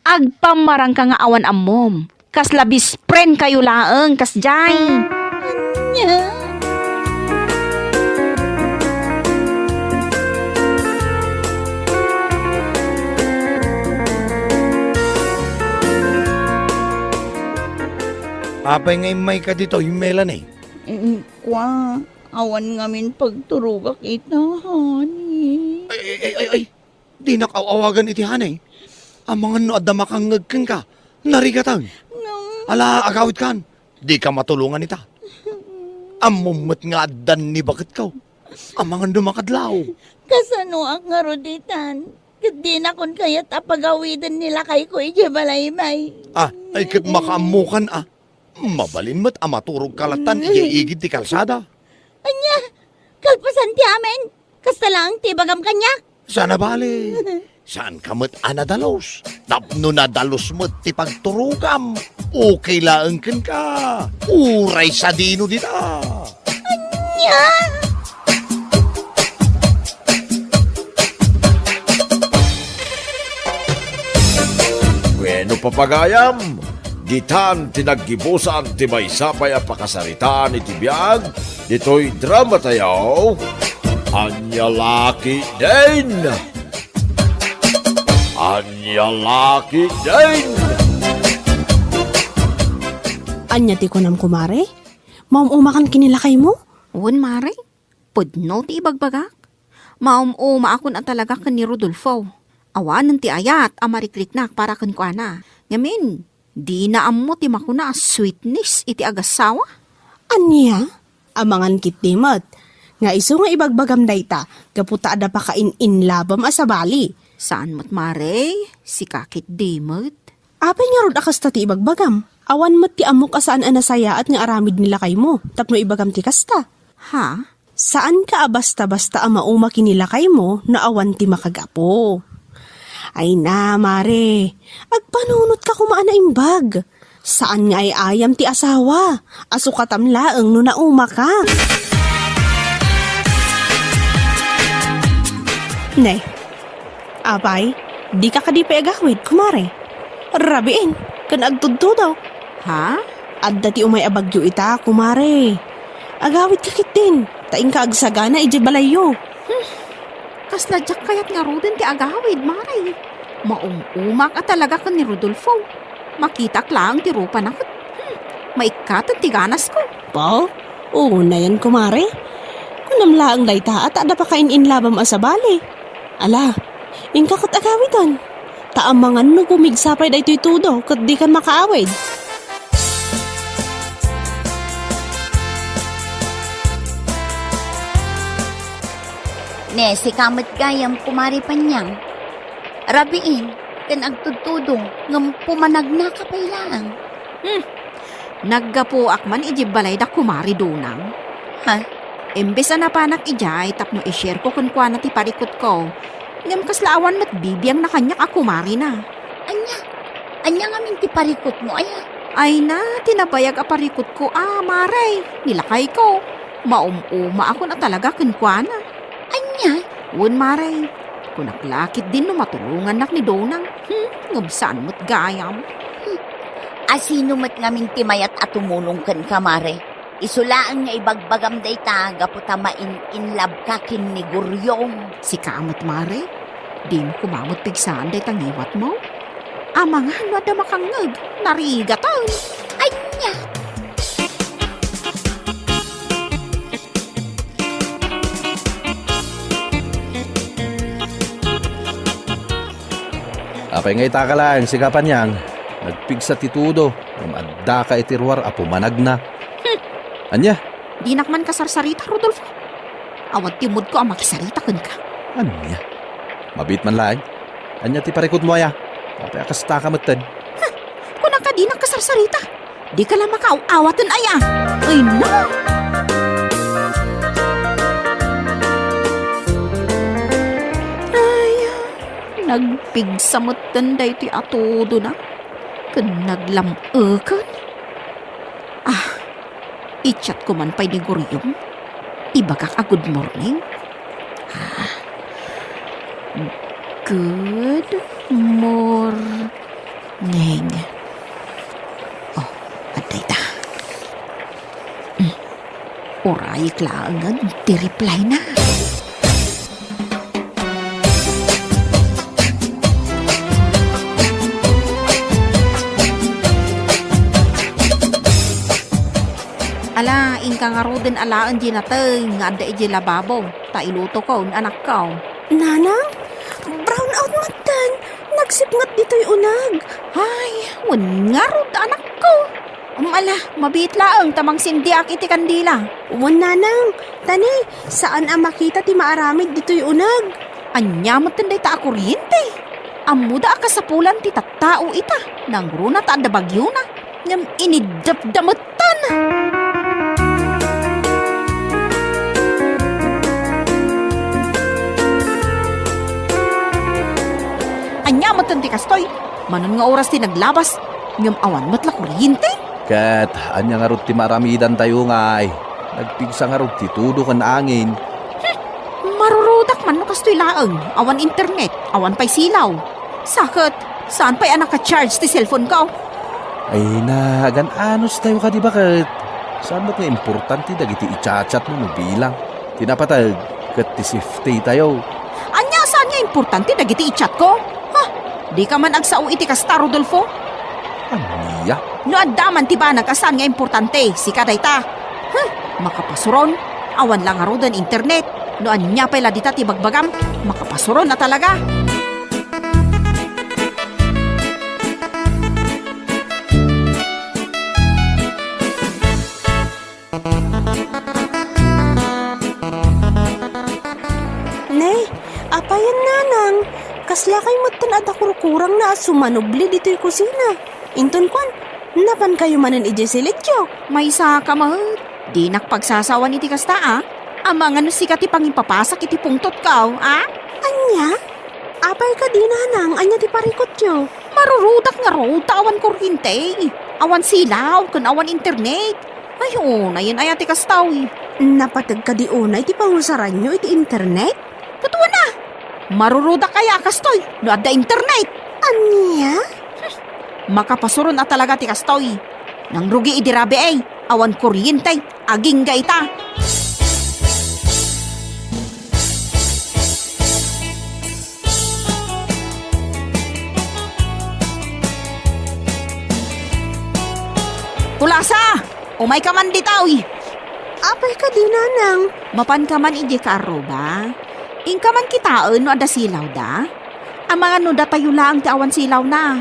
Agpamarang ka nga awan amom. Kas labis friend kayo laeng kas jay. Nya. Apay ngay may ka dito, yung Melanie. Kwa, awan ngamin pagturugak ita, honey. Ay, di nakawawagan iti hanay. Ang mga no adama kang ngagkang ka, narigatan. Ala, agawit kan, di ka matulungan ita. Amumot nga adan ni bakit ka. Ang mga dumakadlaw. Kasano ang nga roditan? Di na kun kayat apagawidan nila kay ko ijabalaymay. Ay kat makaamukan Mabalin mo't amaturog kalatan, igid ti kalsada. Anya, kalpasan ti amin. Kasta lang ti bagam kanyak. Sana bali. Saan ka mo't anadalos? Tapno na dalos mo't ti pagturugam. Okay laang kan ka. Uray sa dino dita. Anya! Bueno, papagayam, ditan tinaggibusan ti may sapay a pakasaritaan iti biyag, dito'y drama tayaw, Anya Laki din! Anya Laki din! Anya ti kunam kumare? Maumakan kinilakay mo? Un mare, pudno ti ibagbagak. Maumuma akon ang talaga kan ni Rodolfo. Awanan ti ayat amarikliknak para kan ko ana. Ngamin, di na ammo ti makuna sweetness iti agasawa. Anya? Amangan kit dimot. Nga iso nga ibagbagam dayta, gaputa ada pa kain inlabam asabali. Saan mo't mare? Si kakit dimot. Apay nga rod akas ti ibagbagam. Awan mo't ti amok asaan anasaya at nga aramid nila kay mo, tapno ibagam ti kasta. Ha? Saan ka basta-basta ang mauma kinilakay mo na awan ti makagapo? Ay na, mare, agpanunot ka kumaan na imbag. Saan nga ay ayam ti asawa? Asukatam laeng no nauma ka. Ne, apay, di ka kadipa agawid, kumare. Rabiin, kan agtudto daw. Ha? Adda ti umay abagyo ita, kumare. Agawid ka kitin, taing ka agsagana ijibalayo. Kasladyak kayat nga rodin ti agawid, mare. Maumumak at talaga ka ni Rodolfo. Makitak lang ti rupa na kot. Maikat at tiganas ko. Pa? Oo na yan, kumare. Kunam laang dayta at ada pa kain inlabam asabali. Ala, ingkakot agawitan. Taamangan no gumigsapay da ito'y tudo kat di kan makaawid. Ne, si kamot gayam kumari panyang. Rabiin, kan agtudtudong, ngam pumanagna ka pailang. Naggapo akman ijibalay da kumari dunang. Ha? Imbes na napanak ijay, tapno i-share ko kun kwa na ti parikot ko. Ngam kaslaawan mat bibiyang na kanya kumari na. Anya nga minti parikot mo, aya. Ay na, tinabayag aparikot ko, maray. Nilakay ko. Maumuma ako na talaga kunkwana. Anya? Wun maray. Kunaklakit din no matulungan nak ni Donang. Ngabsaan mo't gayam. Asino mat nga minti mayat at tumulong kan kamare. Isulaan nga ibagbagam day taga puta in love ka kin ni Guryong. Si kamat maray. Di mo kumamot pigsaan day tangiwat mo. Amang ano da makangag. Narigatan. Anya? Apay nga itaka lang, sikapan niyang. Nagpigsa titudo. Adda ka itirwar, apo manag na. Anya? Di nakman kasarsarita, Rodolfo. Awad timod ko ang makisarita kun ka. Anya? Mabit man lang. Anya ti parikot mo aya. Apay akasta ka matad. Kung ka di nakasarsarita, di ka lang makaaawatan aya. Ay na! Ay, nagpigsamutan day ti atodo na. Kun naglamökan. I-chat ko man pa'y ni Guryong. Ibagak a good morning. Good morning. Oh, aday ta. Oray klaangan, ti-reply na. Ala, ingka nga ro din alaan di natay, nga da iji lababo. Ta iluto ko, anak ko. Nanang, brown out matan. Nagsipngat dito'y unag. Ay, wan nga ro da anak ko. Ala, mabit laang tamang sindiak iti kandila. Wan nanang, tani, saan ang makita ti maaramid dito'y unag? Anya mo tinday ta akuryente. Amuda ka sa pulan ti tattao ita. Nang runa ta da bagyo na. Ngam inidapdamutan. Anya mo tinday kastoy. Manon nga oras ti naglabas. Ngam awan mo't la kuryente. Kat, anya nga rot ti maramidan tayo nga ay. Nagpigsa nga rot ti tudo kan angin. Marurudak man no kastoy laang. Awan internet, awan pa'y silaw. Sakit, saan pa'y anak ka-charge ti cellphone ko? Ay na, anos tayo ka di bakit? Saan ba't nga importante dagiti i-chat mo bilang? Tinapatag, kat ti safety tayo. Anya, saan nga importante dagiti i-chat ko? Ha? Di ka man agsao iti kasta, Rodolfo? Aniya? No addaman ti banag asan nga importante, si kadayta. Makapasuron, awan lang aro dan internet. No anya pa'y ladita ti bagbagam, makapasuron na talaga. Nay, apayan nanang. Kasla kay matan at kurang na sumanubli dito'y kusina. Inton kwan, napan kayo manan ijesilityo. May isa ka mahal. Di nakpagsasawan iti kasta, Amang ano si kati pangipapasak iti pungtot ka, Anya? Apay ka di nanang, anya ti parikot yo. Marurudak nga ro, awan kuryente. Awan silaw, kun awan internet. Ay, na yan ay ati kastaw. Napatag ka di unay ti pangusaran nyo iti internet? Katuwa na. Marurudak kaya kastoy, no adda internet. Anya? Makapasuron na talaga ti kastoy. Nang rugi idirabe awan kuryente, aging gaita. Tulasa! Umay ka man ditaw. Apay ka di nanang. Mapan ka man iji karo ba? Ing ka man kitaan no ada silaw da? Ang mga no da tayo lang ti awan silaw na.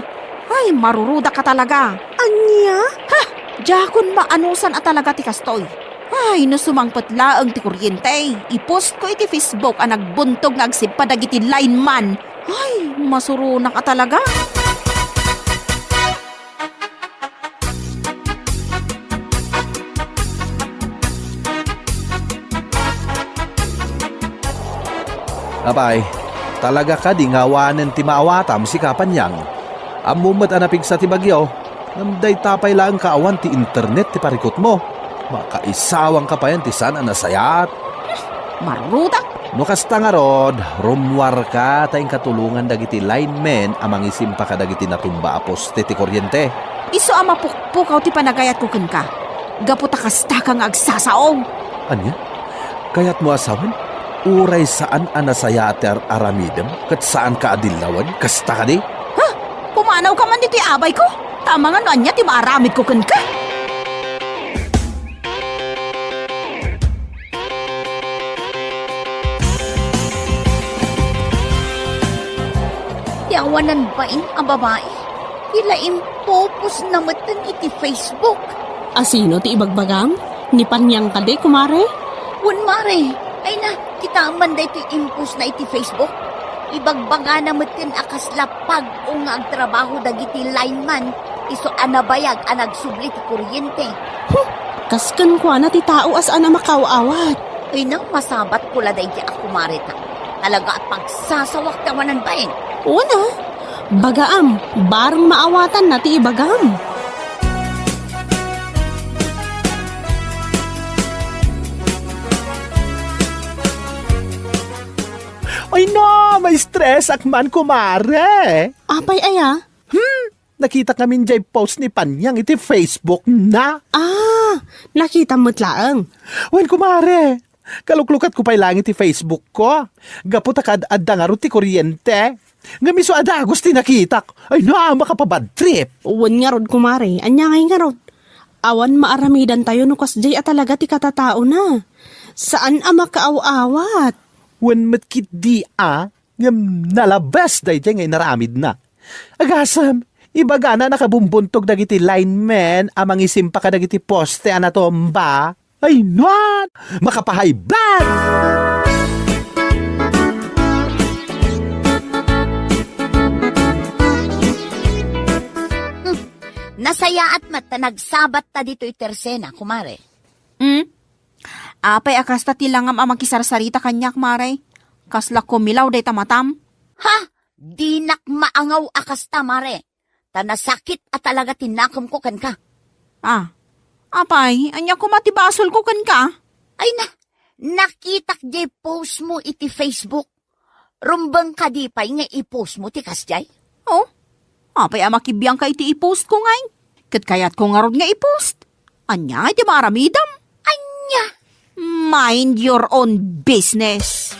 Ay, maruruda ka talaga. Anya? Jakon maanusan at talaga ti kastoy. Ay, no sumangpot laang ti kuryente. I-post ko iti Facebook ang nagbuntog nga agsip padagiti lineman. Ay, masuruna ka talaga. Apay, Talaga ka di ngawanan ti maawatam si Kapanyang. Amumat anapig sa ti bagyo. Namday tapay lang kaawan ti internet ti parikot mo. Makaisawang ka pa yan ti sana nasayat. Marudak. No kasta nga rod, rumwar ka tayong katulungan dagiti linemen amang isim pa ka dagiti natumba poste ti kuryente. Iso ama pukpukaw ti panagayat ko ka. Gaputa kasta kang agsasaong. Anya? Kaya't mo asawan? Uray saan anasayater aramidem? Kat saan ka adilawan? Kasta ka di? Pumanaw ka man dito abay ko. Tama nga no anya ti maaramid ko ka. Yawanan bain ang babae. Ila impopos na matan iti Facebook. Asino ti ibagbagang? Ni Panyang kade, kumare? Wan mare, ay na, kita man da ito impos na iti Facebook. Ibagbaga na matan akas lapag o nga ang trabaho dagiti lineman. Iso anabayag ang nagsubli ti kuryente. Kaskan kwa na ti tao as ana makaawat. Ay na, masabat ko la da iti ako marita. Talaga at pagsasawak tawanan bain. Una, bagaam, barang maawatan na ti ibagam. Ay no, may stress akman kumare. Apay aya? Nakita kami jay post ni Panyang iti Facebook na. Nakita mo't laang. Wen kumare, kaluklukat ko pa'y lang iti Facebook ko. Gaputa kad adda nga ro ti kuryente. Nga miso ada gusti nakitak. Ay na, makapabad trip. Uwan nga rod, kumare. Anya ngay nga rod. Awan maaramidan tayo no kasjay at talaga ti katatao na. Saan ang makaaw-awat? Wen matkit di ngam nalabas day ngay naramid na. Agasam, ibaga na nakabumbuntog dagiti linemen amang isimpa ka dagiti poste anatomba. Ay no, makapahaybad! Nasaya at mata nagsabat ta dito itersena, kumare. Apay akas ta tilangam amang kisarsarita kanyak maray. Kasla kumilaw day tamatam. Ha? Di nak maangaw akas ta, mare. Tanasakit at talaga tinakam ko kan ka. Apay, anya ko matibasol ko kan ka. Ay na, nakitak jay post mo iti Facebook. Rumbang ka di pa'y nga i-post mo ti kasjay. Oh, apay amakibiyang ka iti i-post ko ngay. Kat kayat ko nga rod nga i-post. Anya iti maramidam. Anya? Mind your own business.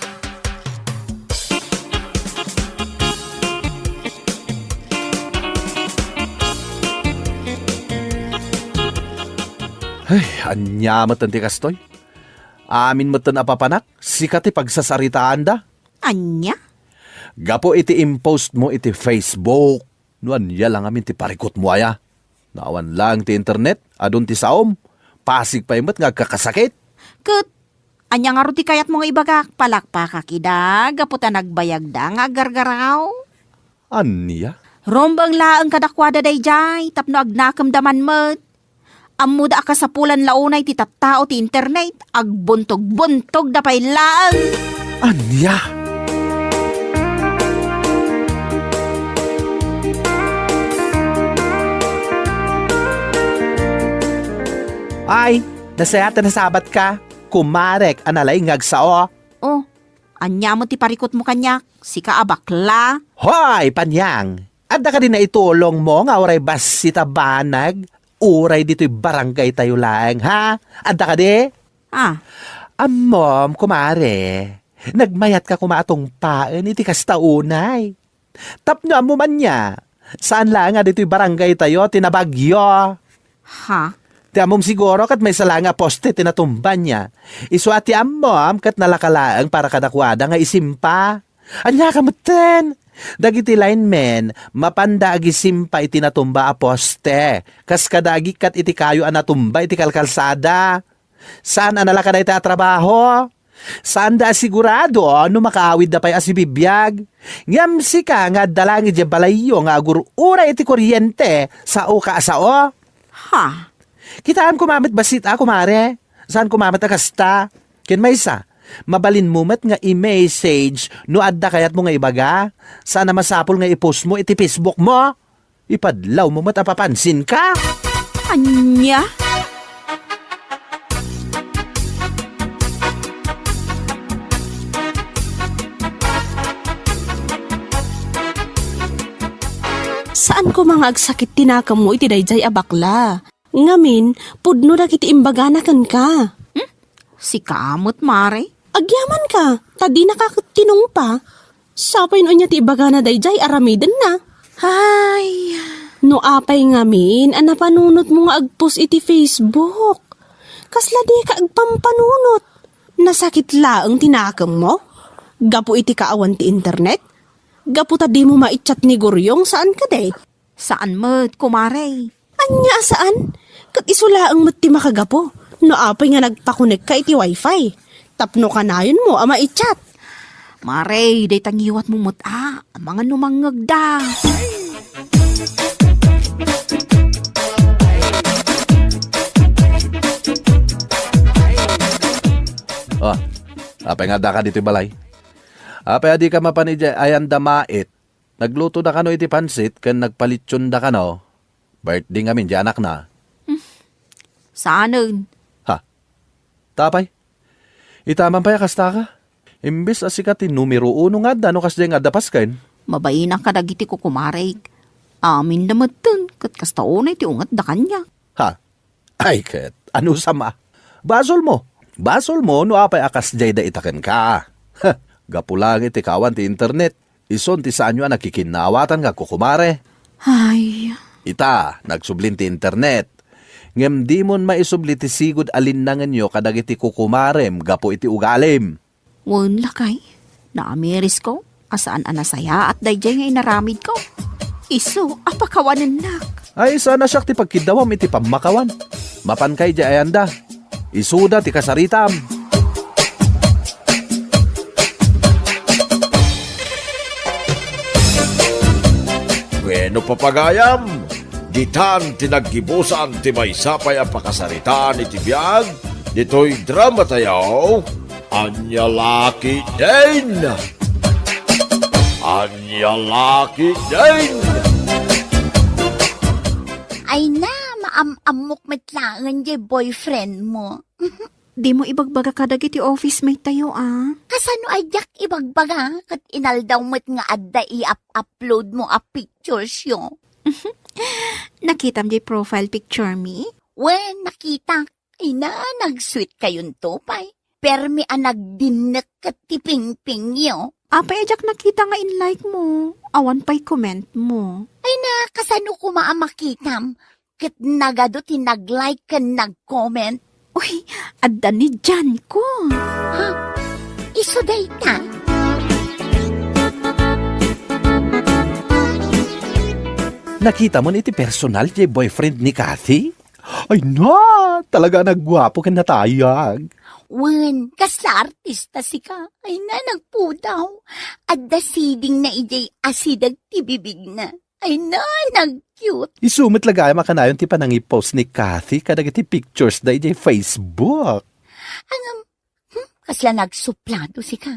Ay, anya matan ti kastoy. Amin matan apapanak, sikat ti pagsasaritaan da. Anya? Gapo iti impost mo iti Facebook. Nuan ya lang amin ti parikot mo aya. Naawan lang ti internet, adun ti saom. Pasig pa imat nga kakasakit. Kat, anya nga ro ti kayat mo nga ibagak, palakpakakida, gaputa nagbayag da nga gargaraw. Anya? Rombang laang kadakwada day jay, tapno agnakam daman met. Amuda ka sa pulan launay ti tattao ti internet, agbuntog-buntog da pay laang. Anya? Ay, nasayatan na sabat ka. Kumarek, analay ngagsao. Oh, anya mo ti parikot mo kanyak, sika abakla. Hoy, Panyang! Adda ka din na itulong mo nga oray bas si tabanag. Uray dito'y barangay tayo lang, ha? Adda ka di? Amom, kumare. Nagmayat ka kumatong paan, iti kastaunay. Tapno mo man niya. Saan lang nga dito'y barangay tayo, tinabagyo? Ha? Ti amom siguro kat may salanga poste tinatumban niya. Iswati amom kat nalakalaang para kadakwada nga isimpa. Anya kamutin. Dagiti linemen, mapanda agisimpa iti natumba a poste. Kas kadagi kat iti kayo anatumba iti kalkalsada. Saan analaka na iti trabaho? Saan da sigurado no makaawid da pa'y asibibiyag? Ngam sika nga dalangi di balayo nga agurura iti kuryente sao ka asao? Ha? Kitaan kumamit basit kumare? Saan kumamit akasta? Ken may isa? Mabalin mo met nga i-message no adda kayat mo nga ibaga. Sana masapol nga i-post mo iti Facebook mo. Ipadlaw mo met apapansin ka. Anya? Saan ko mga agsakit tinakam mo iti dayjay abakla? Ngamin, pudno na kiti imbaganakan ka. Si kamot, Mare. Agyaman ka, tadi nakakatinong pa. Sapay no niya ti ibagana dayjay aramiden na. Ay, No apay ngamin, anapanunot mo nga agpost iti Facebook. Kasla di ka agpampanunot. Nasakit laang tinakam mo? Gapu iti kaawan ti internet? Gapu tadi mo maichat ni Guryong saan ka day? saan mo, kumare? Anya saan? Kat isulaang mat ti makagapo. No apay nga nagpakunik ka iti wifi. Tapno ka na yun mo ama i-chat. Mare, day tangiwat mo muta. Mga numangag da. Oh, apay nga da ka dito balay. Apay adi ka mapanidya ayan damait. Nagluto da ka no iti pansit kan nagpalitsyon da ka no. Birthday ngamin di anak na. Saanon? Ha? Tapay? Itaman pa kasta ka? Imbis asikat numero 1 nga da no kasda nga dapas kain. Mabayin ang kadagiti ko kumare. Amin naman dun, kat kastaonay ti ungat da kanya. Ha? Ay ket, ano sama? Basol mo. Basol mo no apay akas jay da itaken ka. Ha, gapulang iti kawan ti internet. Ison ti saan nyo nakikinawatan nga kukumare. Ay, Ita, nagsublin ti internet. Ngem di mon maisubli ti sigud alinangan nyo kadag iti kukumarem gapo iti ugalim. wan lakay. Naamiris ko, asaan anasaya at dayjay nga inaramid ko. Iso, apakawanan nak. Ay sana siya ti pagkidawam iti pamakawan. Mapan kay di ayanda. Isuda ti kasaritam. Bueno papagayam, ditan tinaggibusan ti maysapay ang pakasaritaan iti biyag, dito'y drama tayaw, Anya Laki din! Anya Laki din! Ay na, maamamok matlangan di boyfriend mo. Di mo ibagbaga kadagiti office mate tayo Kasano ayak ibagbaga kat inaldaw mo't nga adda i-upload mo a pictures yo. Nakita mo di profile picture me? When nakita, ay na, nag-sweet kayon to pay. Permi ang nagdinek kat tiping-ping yo. Apay ajak nakita nga in like mo. Awan pa'y comment mo. Ay na, kasano ko maamakitam. Kat nagado tinag-like ka nag-comment. Uy, adda ni Jan ko. Iso day ta. Nakita mo iti personal di boyfriend ni Kathy? Ay na, talaga nagwapo ka natayag. Wen, kasla artista si ka. Ay na, nagpudaw. Adda siding na ijay asidag tibibig na. Ay na, nag-cute. Isumit lagay makanayon ti panangipost ni Kathy kadag iti pictures da iti Facebook. Kasla nagsuplado si ka.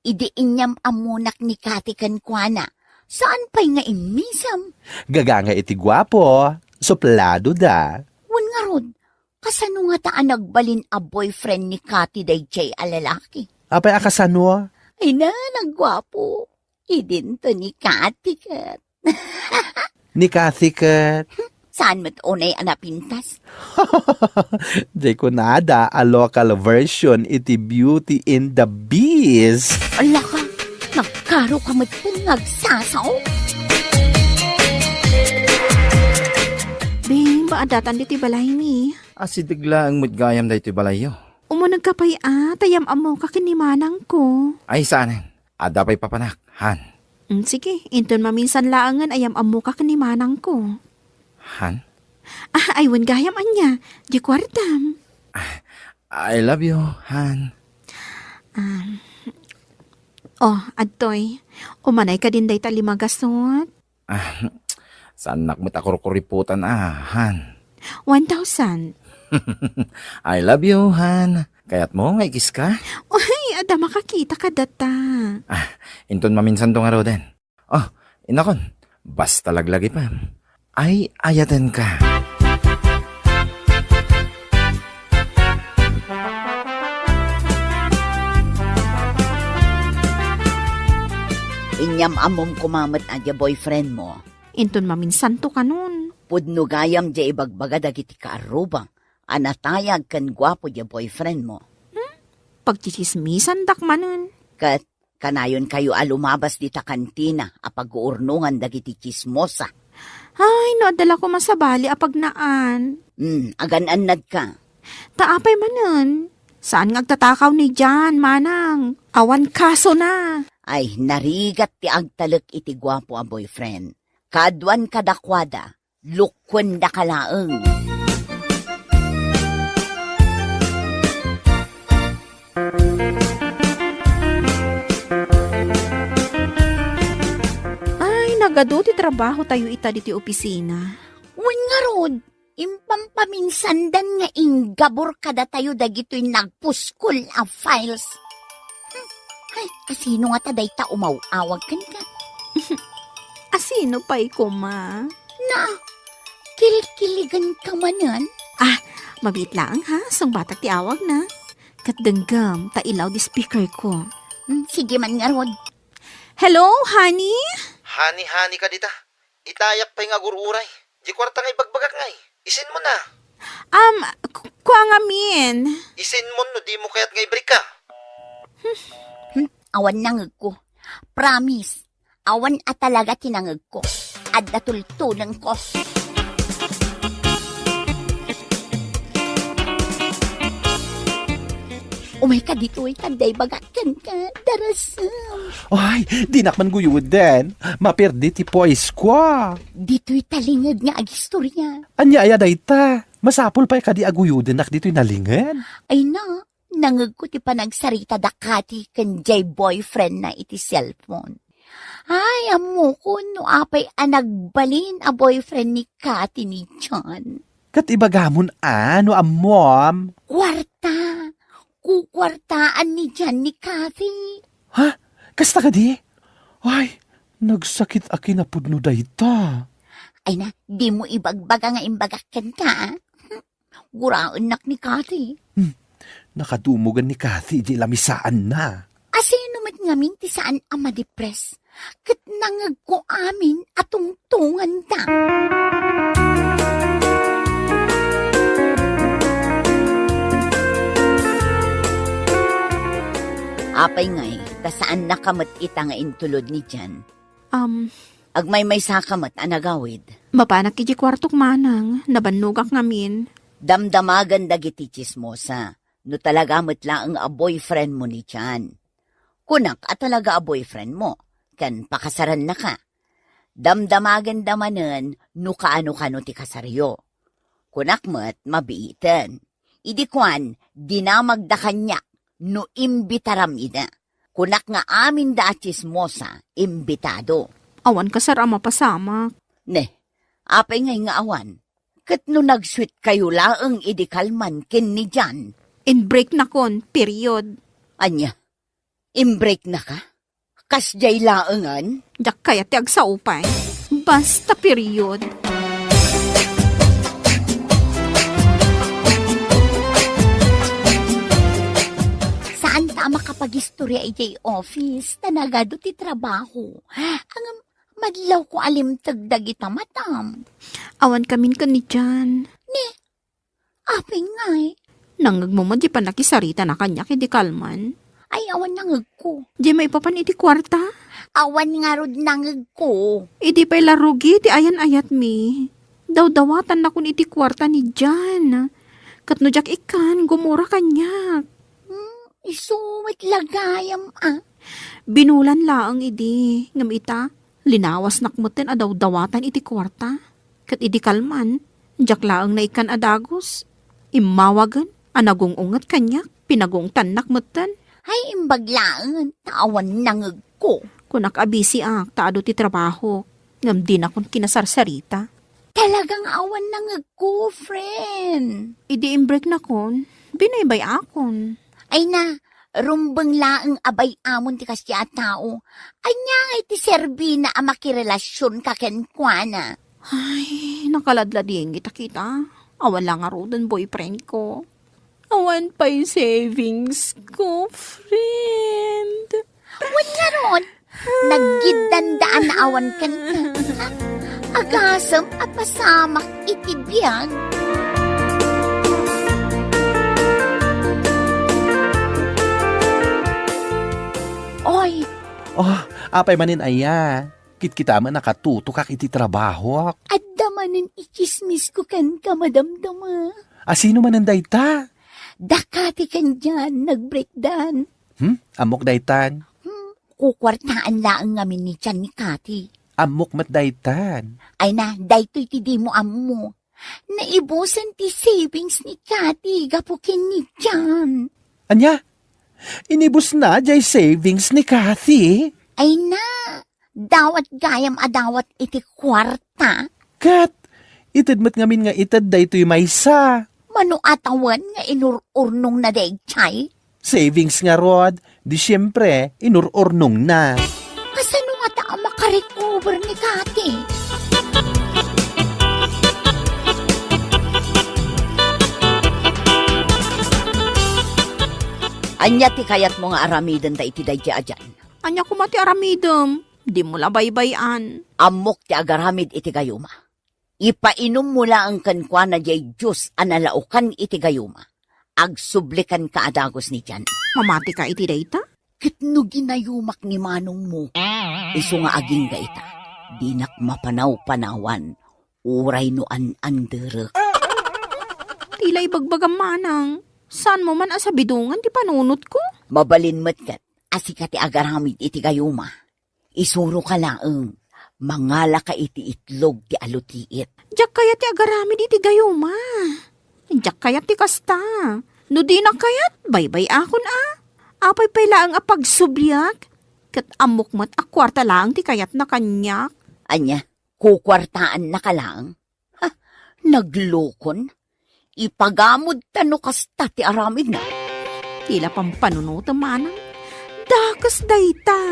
Idiin niyam amunak ni Kati Kankwana. Saan pa'y nga imisam? Gaganga iti gwapo, suplado da. Wen nga rod, kasano nga taan nagbalin a boyfriend ni Kati dayjay a lalaki? Apay akasano? Ay na, nagwapo. Idinto ni Kati kat. Ni Kathy kat. Saan mo't unay anapintas? Di ko nada a local version iti Beauty in the Beast. Ala ka, nagkaro ka mo't nagsasaw. Bing, baadatan diti balay mi. Asidigla ang mudgayam da iti balayo. Umunag ka pa'y tayam amo kakinimanang ko. Ay saan? Ada pa'y papanak, Han. Sige, inton maminsan laangan ayam amo kakinimanang ko. Han? Aywan gayam anya, di kwartam. I love you, Han. Adtoy, umanay ka din day talimagasot. Saan nakmat ako kuriputan, Han? 1,000. I love you, Han. Kaya't mo, nga ikis ka? Uy, ada makakita ka data. Inton maminsan to nga raw din. Oh, inakon. Basta laglagi pa. Ay, ayaten ka. Inyam amom kumamat adya boyfriend mo. Inton maminsan to kanun. Pudno gayam dya ibagbaga dagiti kaarubang. Anatayag kan gwapo dya boyfriend mo. Pagchichismisan dakmanon. Kat kanayon kayo alumabas di ta kantina apag-uurnungan dagiti chismosa. Ay, no, dala ko masabali apag naan. Agan-anad ka. Taapay manon. Saan ngagtatakaw ni Jan, manang? Awan kaso na. Ay, narigat ti agtalek iti gwapo a boyfriend. Kadwan kadakwada, lukwen da kalaeng. Ay, nagado ti trabaho tayo ita diti opisina. Wen nga rod, impampaminsandan nga inggabor kada tayo dagito'y nagpuskol a files. Ay, kasino nga taday ta umawawag kan ka? Asino pa'y kuma? Na, kilikiligan ka manan? Mabit lang ha, sang batak ti awag na. Katdenggam, tailaw di speaker ko. Sige man nga rod. Hello, honey? Hani ka dita. Itayak pa'y nga gururay. Di kwarta nga ibagbagak ngay. Isin mo na. Kuha nga min. Isin mo no, di mo kaya't nga ibrik ka. Awan nangag ko. Promise. Awan at talaga tinangag ko. At natultunan ko. Umay ka dito ay tanday bagakan ka. Darasam. Ay, di nakman guyod din. Mapirdi ti poise ko. Dito'y talingag nga agistorya. Anya aya dayta. Masapol pa'y kadi aguyodin nak dito'y nalingan. Ay na, nangag ko ti panagsarita dakati kan jay boyfriend na iti cellphone. Ay, amo ko no apay anagbalin a boyfriend ni Kati ni John. Kat ibagamon ano amom. Kwarta. Kukwartaan ni John ni Kati. Ha? Kasta ka di? Ay, nagsakit aki na pudno dayta. Ay na, di mo ibagbaga nga imbagakan ka. Guraon nak ni Kati. Nakadumugan ni Kathy, di lamisaan na. Asino mat ngamin ti saan ama depres. Kat nangag ko amin atong tungan ta. Apay ngay, kasaan nakamat ita nga intulod ni Jan. Agmay may sakamat anagawid. Mapanak kiji kwartok manang, nabanugak ngamin. Damdamagan dagiti chismosa. No talaga matla ang a boyfriend mo ni Jan. Kunak at talaga a boyfriend mo. Kan pakasaran na ka. Damdamagan damanen no kaano-kano ti kasaryo. Kunak mat mabiiten. Idikwan, dinamagda kanya no imbitaram ida. Kunak nga amin da chismosa, imbitado. Awan kasar ama pasamak. Ne, apay ngay nga awan. Kat no nag-sweet kayo laang idikalman kin ni Jan. In break na kon, period. Anya, imbreak na ka? Kasjay laangan? Jak kaya ti agsaupay. Basta period. Saan ta makapag-istorya ijay office? Tanagado ti trabaho. Ang madlaw ko alimtag dagita matam. Awan kamin ka ni Jan. Apay ngay. Nangag mo di pa nakisarita na kanya kidi kalman. Ay, awan nangag ko. Di may papan iti kwarta. Awan nga rod nangag ko. Idi pa'y larugi ti ayan-ayat mi. Daw-dawatan na kun iti kwarta ni Jan. Katno jak ikan, gumura kanya. Isumit lagayam Binulan laang idi. Ngam ita, linawas nakmutin adaw-dawatan iti kwarta. Kat idi kalman, jak laang na ikan adagos. Imawagan, anagong-ungat kanya, pinagong tanak mutin. Ay, imbaglaan, taawan nangag ko. Kunak abisi taado ti trabaho. Ngam di na kun kinasarsarita. Talagang awan nangag ko, friend. Idi imbreak na kon, binaybay akon. Ay na, Rumbang laang abay amon ti kasya tao. Anya nga iti serbi na makirelasyon ka kenkwana. Ay, nakaladlading kita. Awan lang nga rodan boyfriend ko. Awan pa yung savings ko, friend. Wala ron. Naggidandaan na awan kan ka. Agasam at pasamak itibiyag. Oy, Oh, apay manin aya. Kita man nakatuto kak iti trabaho. At damanin ikismis ko kan ka madamdama. Sino man ang dayta? Dakati kan dyan, nag-breakdown. Amok daytan. Kukwartaan laang ngamin ni Chan ni Kati. Amok mat daytan. Ay na, daytoy ti di mo amo. Naibusan ti savings ni Kati, gapukin ni Chan. Anya? Inibus na jay savings ni Kathy. Ay na, dawat gayam adawat iti kwarta. Kat, itadmat ngamin nga itad daytoy maysa. Mano atawan nga inururnong na day chay. Savings nga rod, di siyempre, inururnong na. Kasano nga ta ang makarecover ni Kati? Anya ti kayat mo nga aramidan ta iti dayja ajan. anya ko mati aramidem. Di mo la baybayan. Amok ti agaramid iti gayuma. Ipainom mo lang kankwa na jay Diyos analaukan iti gayuma. Agsublikan ka adagos ni Jan. Mamati ka iti dayta? Kitno ginayumak ni manong mo. Iso nga aging gaita. Dinak mapanaw-panawan. Uray no an-anderek. Tila ibagbagam manang. Saan mo man asabidungan ti panunot ko? Mabalin matkat. Asika ti agaramid iti gayuma. Isuro ka laeng. Mangala ka iti itlog ti alutiit. Diyak kaya ti agaramid iti gayuma. Diyak kaya ti kasta. No di na kayat, baybay akon Apay pala ang apagsubliak. Kat amok mat akwarta lang ti kayat na kanyak. Anya, kukwartaan na ka lang? Ha, naglokon? Ipagamod tano kasta ti aramid na. Tila pang panunuta manang. Dakas dayta.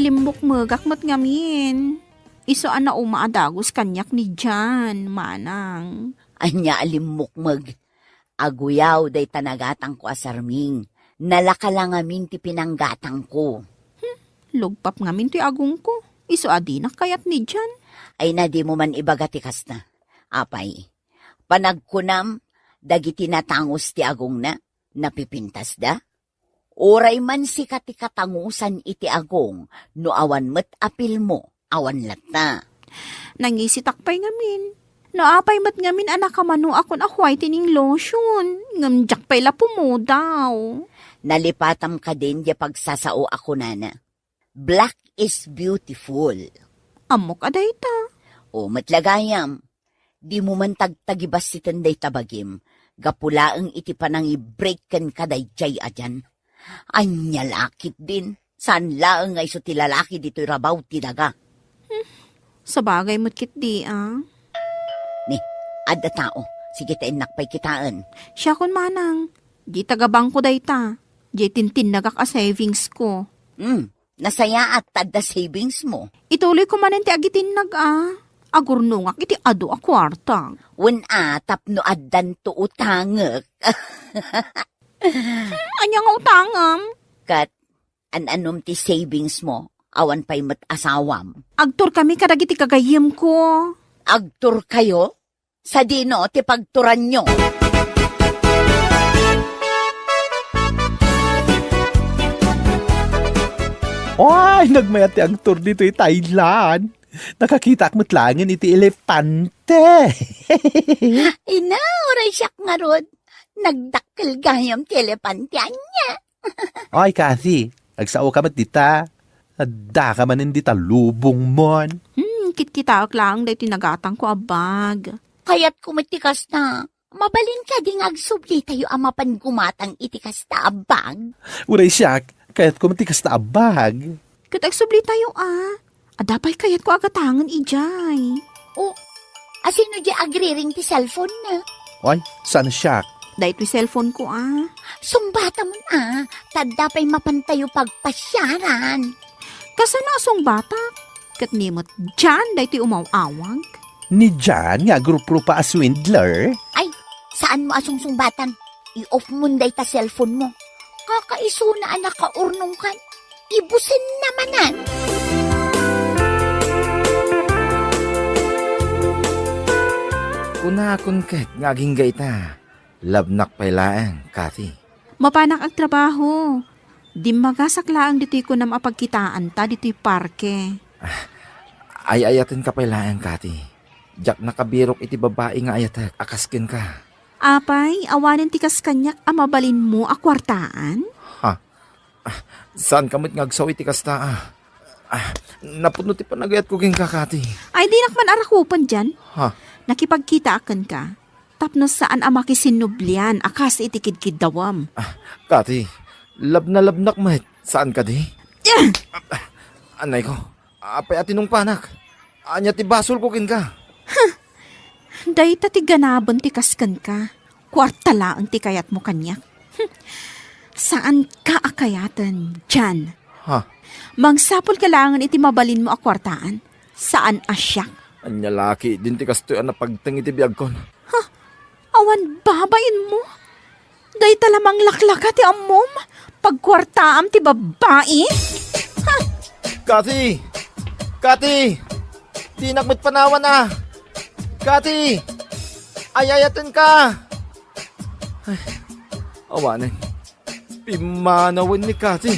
Limbok magak mat ngamin. Iso na umaadagos kanyak ni Jan, manang. Anya alimukmag. Aguyaw day tanagatang ko asarming. Nalakalangamin ti pinanggatang ko. Lugpap ngamin ti agong ko. Iso adinak kayat ni Jan. Ay na di mo man ibagatikas na. Apay, panagkunam, dagiti natangos ti agong na, napipintas da? Oray man si kati katangusan iti agong, no awan met apil mo, awan latta. Nangisitakpay ngamin. No apay mat ngamin anak kamano akon akway tining lotion. Ngamjak pay lapo mo daw. Nalipatam ka din di pagsasao ako nana. Black is beautiful. Amok aday ta. O matlagayam, di mo man tagtagibas si tanday tabagim, gapulaang iti panang i-break kan kaday jay ajan. Anya lakit din. Saan laang nga iso ti lalaki dito rabaw ti daga. Sa bagay mo't kit di Ni, adda tao. Sige tayo nakpay kitaan. Siya kon manang. Di tagabang ko day ta. Di tintin nagak a savings ko. Nasaya at tadda savings mo. Ituloy ko manin ti agitin agurnungak iti ado a kwarta. Wen tapno addan to utangek. Anya nga utangam? Kat, an-anom ti savings mo, awan pa'y mat-asawam. Agtur kami kadagiti kagayim ko. Agtur kayo? Sa dino, ti pagturan nyo. Ay, nagmayat ti ang tour dito Thailand. Nakakita ak mutlangin iti elepante. Ina, oray siyak nga rod. Nagdakkel gayam ti elepantian niya. Ay, Kathy, agsao ka mat dita. Adda ka man hindi talubong mon. Kit-kita lang dahi tinagatang ko abag. Kaya't kumatikas na. Mabalin ka ding agsubli tayo amapan gumatang itikas na abag. Uray siyak, kaya't kumatikas na abag. Kit agsubli tayo Adapay kayat ko agatangan ijay. O, asino di agriring ti cellphone na? Oy, sana siya? Dahil ito'y cellphone ko Sumbata mo na, tadda pa'y mapantayo pagpasyaran. Kasano asong bata? Kat nimot dyan, dahil ito'y umawawag. Ni Jan nga grupo pa a swindler? Ay, saan mo asong sumbatan? I-off mo day ta cellphone mo. Kakaiso na anak ka urnong kan. Ibusin namanan. Kunakon ket ngaging gaita. Labnak pailaang, Kati. Mapanak ang trabaho. Di magasaklaang dito'y ko na mapagkitaan ta, dito'y parke. Ay ayaten ka pailaang, Kati. Jak nakabirok iti babae nga ayatek, akaskin ka. Apay, awanin ti kas kanyak amabalin mo a kwartaan? Saan kamit ngagsaw iti kasta? Napuno ti panagayat ko ging kakati. Ay, di nakman arakupan dyan. Ha? Nakipagkita akan ka. Tapno saan amaki sinublian, akas itikid-kid dawam. Kati, labnak mahit. Saan ka di? Anay ko, apay atinong panak. Anya ti basol ko kin ka. Day ta ti ganabon ti kaskan ka. Kwarta laang ti kayat mo kanyak. Saan ka akayatan? Diyan. Ha? Mangsapol ka langan iti mabalin mo a kwartaan. Saan asyak? Anya laki, din ti kastoy na pagtang iti biyag kon. Awan babain mo? Day talamang laklaka ti amom? Pagkwartaam ti babae? Kati! Kati! Di nakmet panawan na! Kati! Ayayatin ka! Ay, awanin. Pimanawan ni Kati.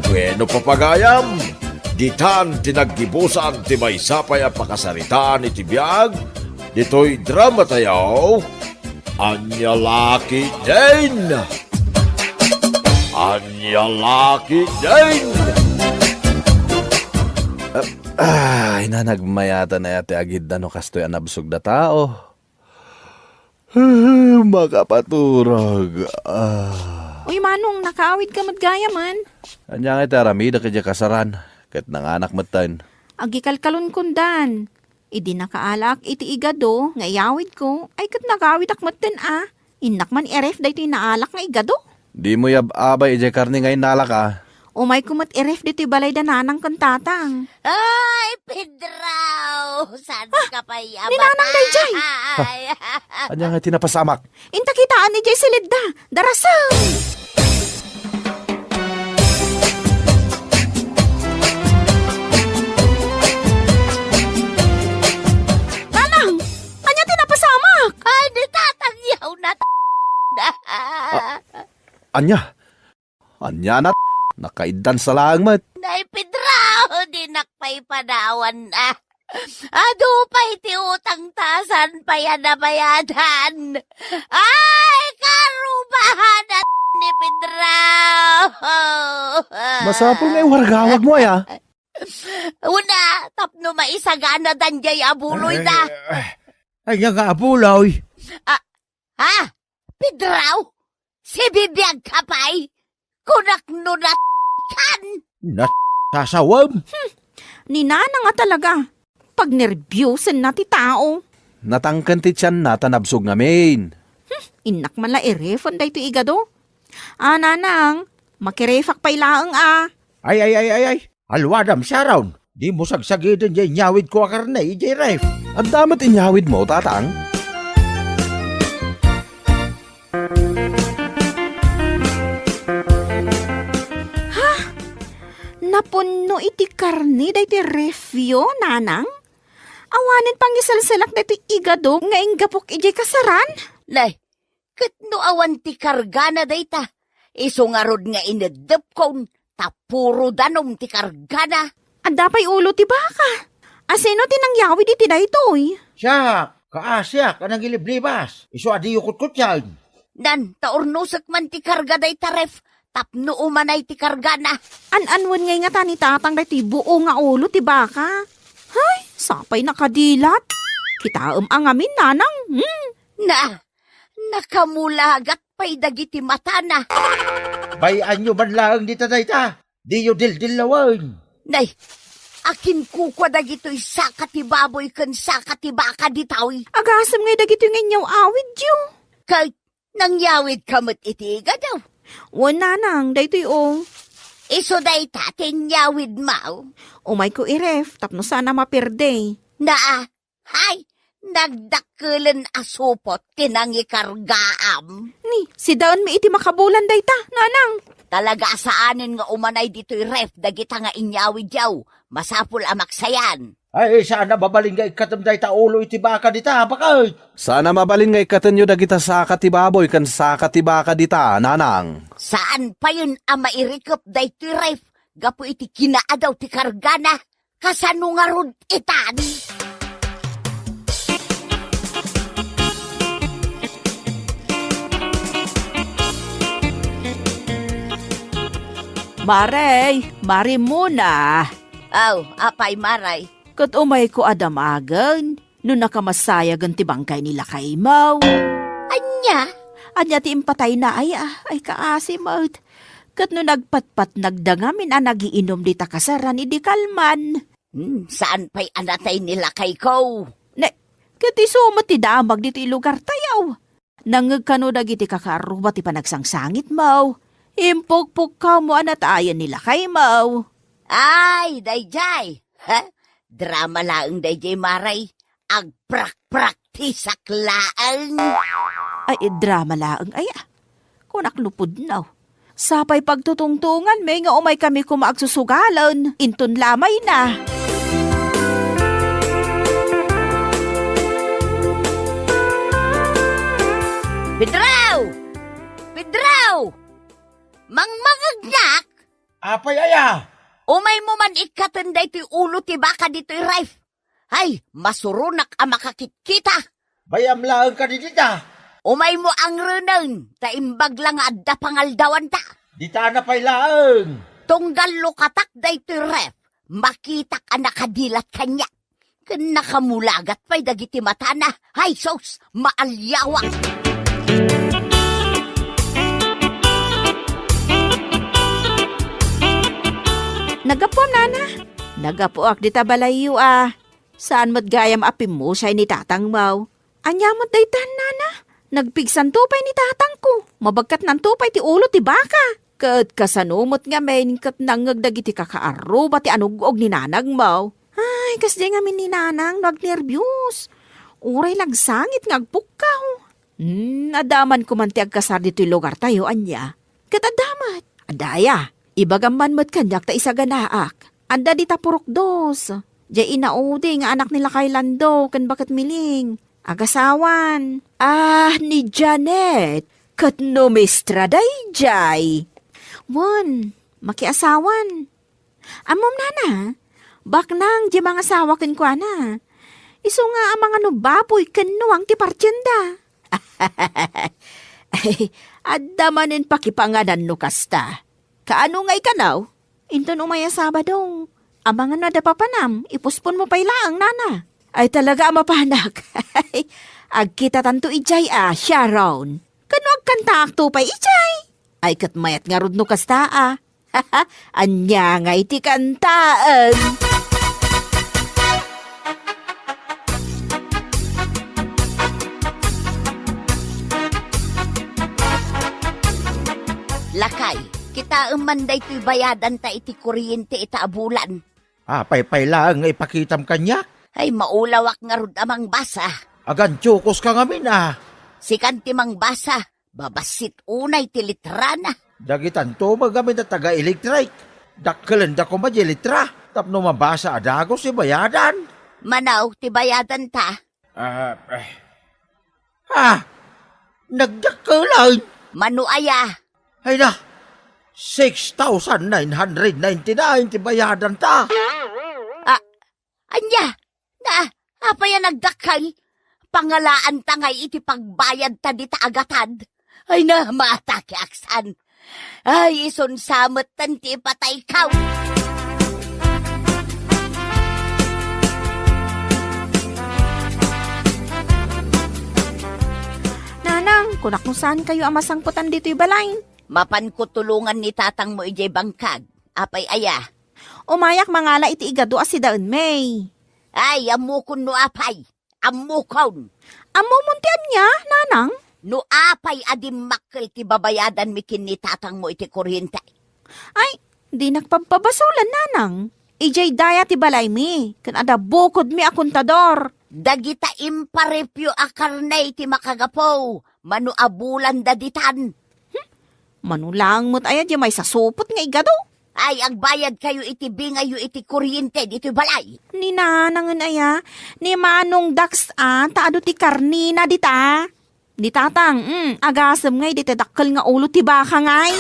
Bueno papagayam, ditan tinaggibusan ti maysapay a pakasaritaan iti biag, dito'y drama tayaw, Anya Laki Jane! Anya Laki Jane! Ay, nanagmayata na yate agid na no kastoy anabsog na tao. Makapaturog. Uy, manong, nakaawid ka matgaya man. Anya nga iti aramida kadya kasaran. Kat nanganak matan. Agikalkalon kundan. Idi nakaalak iti igado, nga iyawid ko, ay kat nakaawid akmaten Inak man eref da iti naalak nga igado. Di mo yab-abay iti karni ngayon nalak Umay kumat eref dito balay da nanang kantatang. Ay, Pedraw! Saan ka pa yaman? Ninanang day, Jay! Anya nga tinapasamak. Inta kitaan ni Jay Silidda, darasang! Nanang! Anya tinapasamak! Ay, natatangyaw na Anya na nakaidan sa langmat. Nay, Pedraw! Di nakpay panawan na. Ado pa iti utang tasan pa yan na bayadan. Ay, karubahan at ni Pedraw! Masapol nga yung wargawag mo Una, tapno maisagana danjay abuloy na. Ay, nga abulaw. Ha? Pedraw? Si bibiyag kapay? Kunak-nunat kan? Sasawam. Ni Nana nga talaga. Pag nervyusan na ti tao. Natangkan ti tiyan na tanabsog ngamin. Inak man la erefon da ito igado. Nanang, makirefak pa ilaang Ay. Alwadam siya raun. Di mo sagsagidin jay nyawid ko akarnay, jay ref. Ang damat inyawid mo, tatang. Napunno iti karni da iti refyo, nanang? Awanin pang isalsalak da iti igado nga inggapok ijay kasaran? Lay, katno awan ti karga na dayta. Iso nga rod nga inedep kon, tapuro danom ti karga na. Adapay ulo ti baka. Asino tinangyawi di ti daytoy? Siya, kaasya, kanang giliblibas. Iso adi yukot-kot yan. Dan, taurnusak man ti karga dayta ref, tapno umanay ti karga na. An-anwan ngay nga tani tatang da ti buo nga ulo ti baka. Hay, sapay nakadilat. Kitaam ang amin, nanang. Nakamulagat pay dagiti mata na. Bayan nyo man lang dita dayta. Di yu dildilawan. Nay, akin kukwa dagito'y sakati baboy kan sakati baka ditaw. Agasam ngay dagito nga inyaw awid yo. Kay nangyawid kamot itiga daw. Wala nang, daytoy o. Iso day tatin yawid mau. Umay ko iref, tapno sana mapirde. Naa, hay, nagdakulan asupot tinangikargaam. Ni, si daon mi iti makabulan dayta, nanang. Talaga saanin nga umanay dito'y ref dagita nga inyawid yaw. Masapul amaksayan. Ay, sana babalin nga ikatam dayta ulo iti baka dita, bakay. Sana mabalin nga ikatanyo dagita sa katibaboy kan sa katibaka dita, nanang. Saan pa yun ang mairikop dayto'y ref? Gapo iti kinaadaw ti kargana. Kasano nga rod itan? Mare muna. Aw, apay maray. Kat umay ko adamagan, no nakamasayagan ti bangkay nila kay Mau. Anya? Anya ti impatay na ay kaasi maut. Kat no nagpatpat nagdangamin nagiinom di takasaran idi kalman. Saan pa'y anatay nila kay ko? Ne, kat iso ti damag dito lugar tayaw. Nangagkano dagiti kakaruba ti panagsangsangit Mau. Impukpuk ka mo anatayan nila kay Mau. Ay, dayjay. Ha? Drama laang dayjay maray. Agprak-prak ti saklaang. Ay, drama laang ay Kung naklupod na. Sapay pagtutungtungan may nga umay kami kumaagsusugalan. Inton lamay na. Bidraw! Bidraw! Mangmangagnak! Apay aya. Umay mo man ikatanday ti ulo ti baka dito'y rife. Ay, masurunak ang makakitkita. Bayam lang ka dita. Umay mo ang renan, ta imbag lang adda pangaldawan ta. Dita na pay laang. Tunggal lukatak dayto'y ref, makita ka nakadilat kanya. Kan nakamulagat pa'y dagiti mata na. Hay sos, maalyawak. Nagapo, nana. Nagapuak di tabalayo Saan mo't gayam apim mo siya ni tatang Mau? Anya mo't daytan, nana. Nagpigsan tupay ni tatang ko. Mabagkat ng tupay ti ulo ti baka. Kat kasanumot nga men kat nangagdag iti kakaaro ti anugog ni nanang Mau. Ay, kasdi nga min ni nanang nagnervyos. Uray lagsangit ngagpukaw. Adaman ko man ti agkasar dito'y lugar tayo, anya. Kat adamat. Adaya. Ibagaman mo't kanyak ta isa ganaak. Anda di tapurok dos. Diya inaudi nga anak nila kay Lando kan bakat miling. Agasawan. Ni Janet. Kat no mistra dayjay. Wan, makiasawan. Amom nana. Bak nang di mga asawa kan kwa na. Iso nga ang mga nubaboy kan nuwang ti partyenda. Adamanin pakipanganan no kasta. Kaano nga ikanaw? Inton umaya Sabado. Ang mga nadapapanam, ipuspon mo pa'y laang, nana. Ay talaga mapanak. Agkita tanto ijay Sharon. Kano agkanta akto pa'y ijay? Ay katmayat nga rod no kasta Anya nga iti kantaan. Lakay, kita umanday to'y bayadan ta iti kuryente ita abulan. Apay lang nga ipakitam kanya. Ay maulawak nga rod amang basa. Agan tsukos ka ngamin Si kanti mang basa, babasit unay ti litrana. Dagitan to magamin na taga-electric. Dakkalan da ko litra. Tapno mabasa adagos si bayadan. Manaw, ti bayadan ta. Nagdakkalan. Manuaya. Ay na, 6,999 ti bayadan ta. Anya, apaya nagdakal. Pangalaan ta ngay iti pagbayad ta di ta agatad. Ay na, matake aksan. Ay, ison samot tanti patay kaw. Nana, nanang, kunak kung saan kayo amasangputan dito balay. Mapan ko tulungan ni tatang mo ijay bangkag. Apay aya. Umayak mangala iti igado as si Daon May. Ay, amukon no apay. Amukon. Amo muntian niya, nanang? No apay adim makkel ti babayadan mikin ni tatang mo iti kuryente. Ay, di nagpapabasulan, nanang. Ijay daya ti balay mi. Kan ada bukod mi akuntador. Dagita imparepyo a karnay ti makagapo. Manu abulan daditan. Manulang mo't aya di may sasupot nga igado. Ay, agbayad kayo iti bingayo iti kuryente dito balay. Ni nanangan aya, ni manong daks taado ti karnina dita. Di tatang, agasam ngay dita dakkel nga ulo ti baka ngay.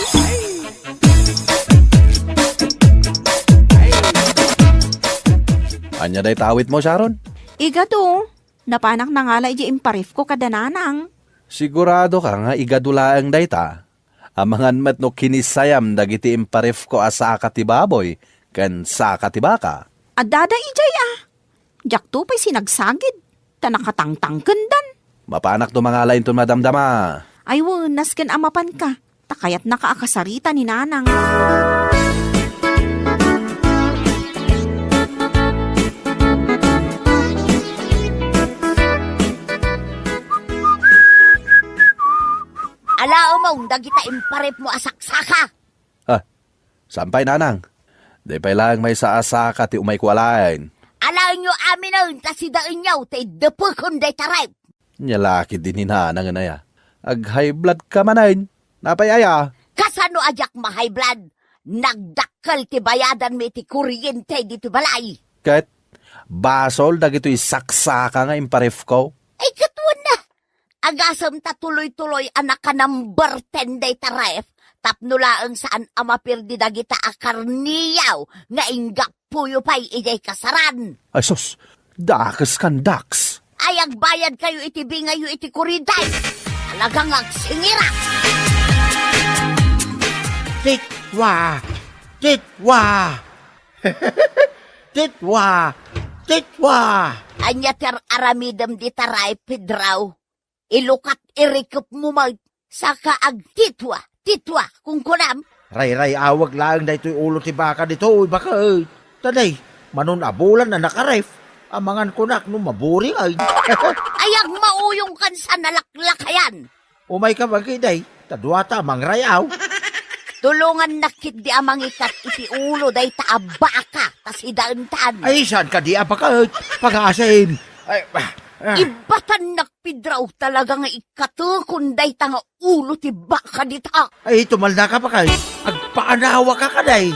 Anya day tawit mo, Sharon? Igado, napanak na nga la iji imparif ko kada nanang. Sigurado ka nga igadulaang dayta. Amangan met no kinisayam dagiti imparef ko asaka ti baboy ken saka ti baka. Adada ijay Jak to pa'y sinagsagid. Ta nakatangtangken dan. Mapanak to mga lain ton madamdama. Ay nas ken amapan ka. Takayat nakaakasarita ni nanang. Alao mo, dagita imparep mo asaksaka. Sampay nanang. Di pa lang may sa asaka ti umay kualain. Alao nyo amin na tasidaan nyo, tay depukon day tarep. Nyalaki din ni nanang anaya. Ag high blood ka manayin. Napayaya. Kasano ajak ma-high blood? Nagdakkel ti bayadan mi ti kuryente dito balay. Ket basol dagito'y saksaka nga imparef ko. Ay katuan na. Agasam ta tuloy-tuloy anak ka number 10 day taref. Tapno laang saan amapirdi dagita akarniyaw nga inggak puyo pa'y ijay kasaran. Ay sus, dakas kan daks. Ay agbayad kayo iti bingayo iti kuriday. Talagang agsingira. Titwa! Titwa! Titwa! Titwa! Anya ter aramidam di taray pedraw. Ilukat irikup mo mag saka agtitwa. Titwa kung kunam. Ray-ray awag lang na ito'y ulo ti baka dito, uy baka ay. Taday, manon abulan na nakaref. Amangan kunak no maburing ay. Ayag mauyong kan sa nalaklakayan. Umay ka magiday, tadwata mang rayaw. Tulungan nakit di amang ikat iti ulo day taabaka tasidaantan. Ay, saan ka di apaka pag-aasin? Ay, Ibatan nakpidraw talaga nga ikatukon day tanga ulo ti baka dita. ay tumalda ka pa kay. Agpaanawa ka kaday.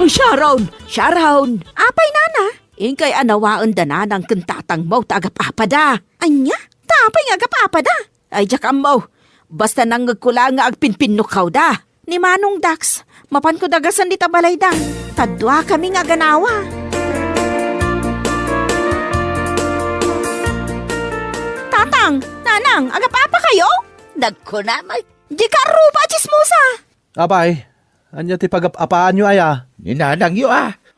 Oh, Sharon! Apay nana, ingkay anawaan da na ng kentatang mo tagapapada. Anya, tapay nga agapapada. Ay, jakam mo, basta nanggagkula nga agpinpinukaw da. Ni Manong Dax, mapan ko dagasan di tabalay dang. Tadwa kami nga ganawa. Tatang, nanang, agapapa kayo? Nagkunamay. Di ka rupa chismosa. Abay, anya ti pagapapaan nyo aya. Ninanang yo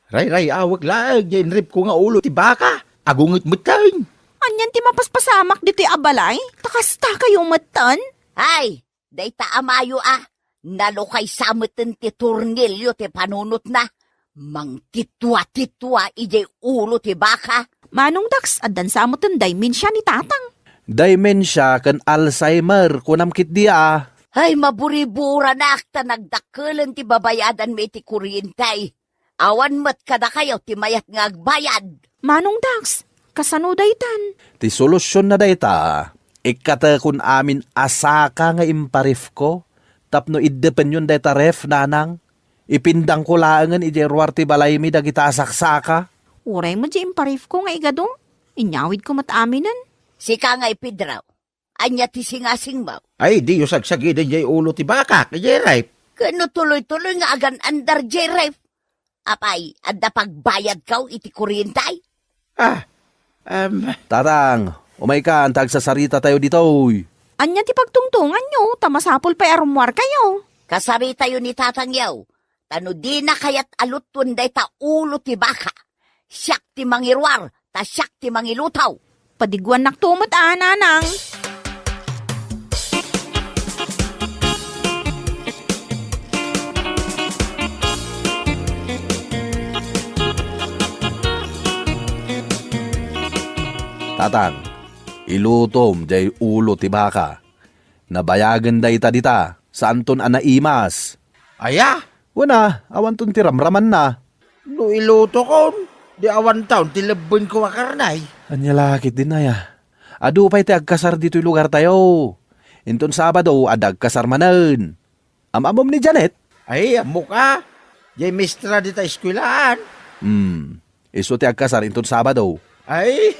Ray-ray awag lang, rip ko nga ulo ti baka. Agungit mutang. Anyan ti mapaspasamak dito'y abalay? Takasta kayo matan? Ay, day taamayo Nalukay samutin ti turnilyo ti panunot na. Mang titwa-titwa ijay ulo ti baka. Manong Dax, adan sa mo daymin siya ni tatang. Dementia kan Alzheimer kunam kit dia. Ay, maburibura na akta nagdakkelan ti babayadan mi ti kuryentay. Awan mat kada kayo ti mayat nga agbayad. Manong Dax, kasano daytan? Ti solusyon na dayta. Ikata kun amin asaka nga imparif ko. Tapno iddepen yun dayta ref nanang. Ipindang ko laangan ijerwar ti balay mi dagita asaksaka. Uray mo di imparif ko nga igado. Inyawid ko mataminan. Sika nga ipidraw. Anya ti singasing mo. Ay, di yung sagsagidin jay ulo ti baka, kaya rip. Kano tuloy-tuloy nga agan andar jay ref. Apay, adda pagbayad kaw iti kuryentay. Tatang, umay ka, antag sa sarita tayo dito. Anya ti pagtungtungan nyo, tamasapol pa arumwar kayo. Kasari tayo ni tatang yaw. Tano di na kayat alutun day ta ulo ti baka. siyak ti mangirwar, ta siyak ti mangilutaw. Padiguan naktumot nanang. Tatang, ilutom jay ulo ti baka. Nabayagan day ta dita, saan ton anaimas. Aya, Wana, awan ton tiramraman na. no iluto kon. Di awan taon, tilabon ko akarnay. Anya lakit din na ya. Adu pa'y ti agkasar dito yung lugar tayo. Inton Sabado, adag kasar manan. Amamom ni Janet? Ay, amo ka. Jay mistra di ta eskwilaan. Iso ti agkasar inton Sabado. Ay,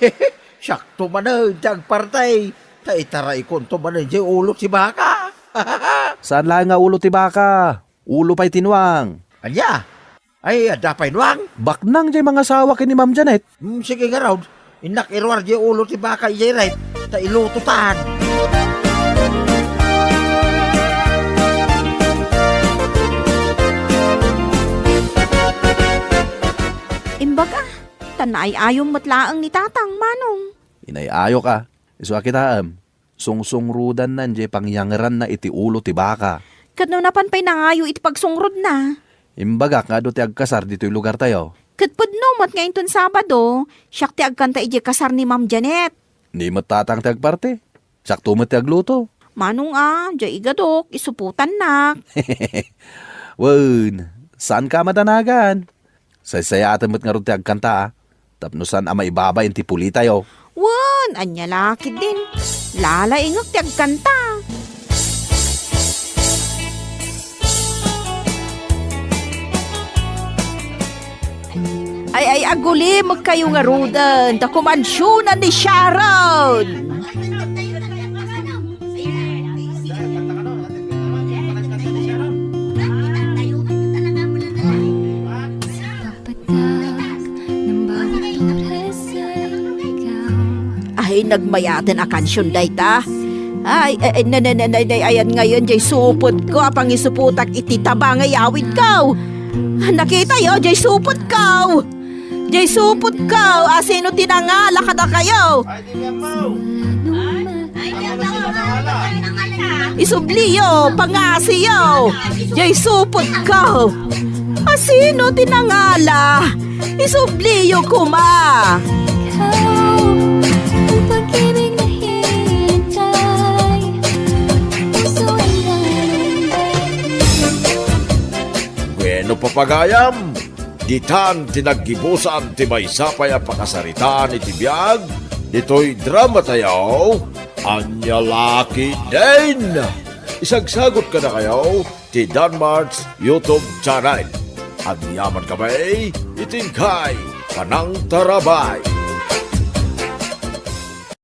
sakto manan, tiyag partay. Ta itaray kon to manan, jay ulot si baka. Saan lang nga ulo ti baka? Ulo pa'y tinwang. Anya, ay, adapay nuang. Baknang jay mga sawa kini Ma'am Janet. Sige nga raw, inak irwar jay ulot si baka, jay right. Ta ilututan. Imbaga, tanay ayong matlaang ni tatang manong. Inayayo ka. Iso kita sungsung rudan nan jay pangyangeran na iti ulo ti baka. Kadno napan pa'y nangayo iti pagsungrod na. Imbagak nga do ti agkasar dito yung lugar tayo. Katpudno mat ngayon ton Sabado, siyak ti agkanta iti kasar ni Ma'am Janet. Ni matatang ti agparte. Sakto mo ti agluto. Manong jay igadok, isuputan na. Wen, saan ka madanagan? Saysayatan mo't nga ron ti agkanta Tapnosan ama ibaba yung tipuli tayo. Wan, anya lakid din. Lalaingak ti agkanta. Ay, aguli, magkayo nga rudan. Ta kumansyonan ni Sharon. Ay, nagmayaten a kansyon day ta. Ay, ayan ngayon, jay supot ko, apang isuputak iti taba nga yawid ko. Nakita yo, jay supot ko. Jay supot ko, asino tinangala kada kayo. Isubliyo, pangasiyo, jay supot ko. Asino tinangala, isubliyo kuma. Bueno papagayam, ditan tinaggibusan ti maysapay a pakasaritaan iti biag, dito'y drama tayo, anya laki din. Isagsagot ka na kayo, ti Danmar's YouTube channel. At yaman kamay, itingkay, Panang Tarabay.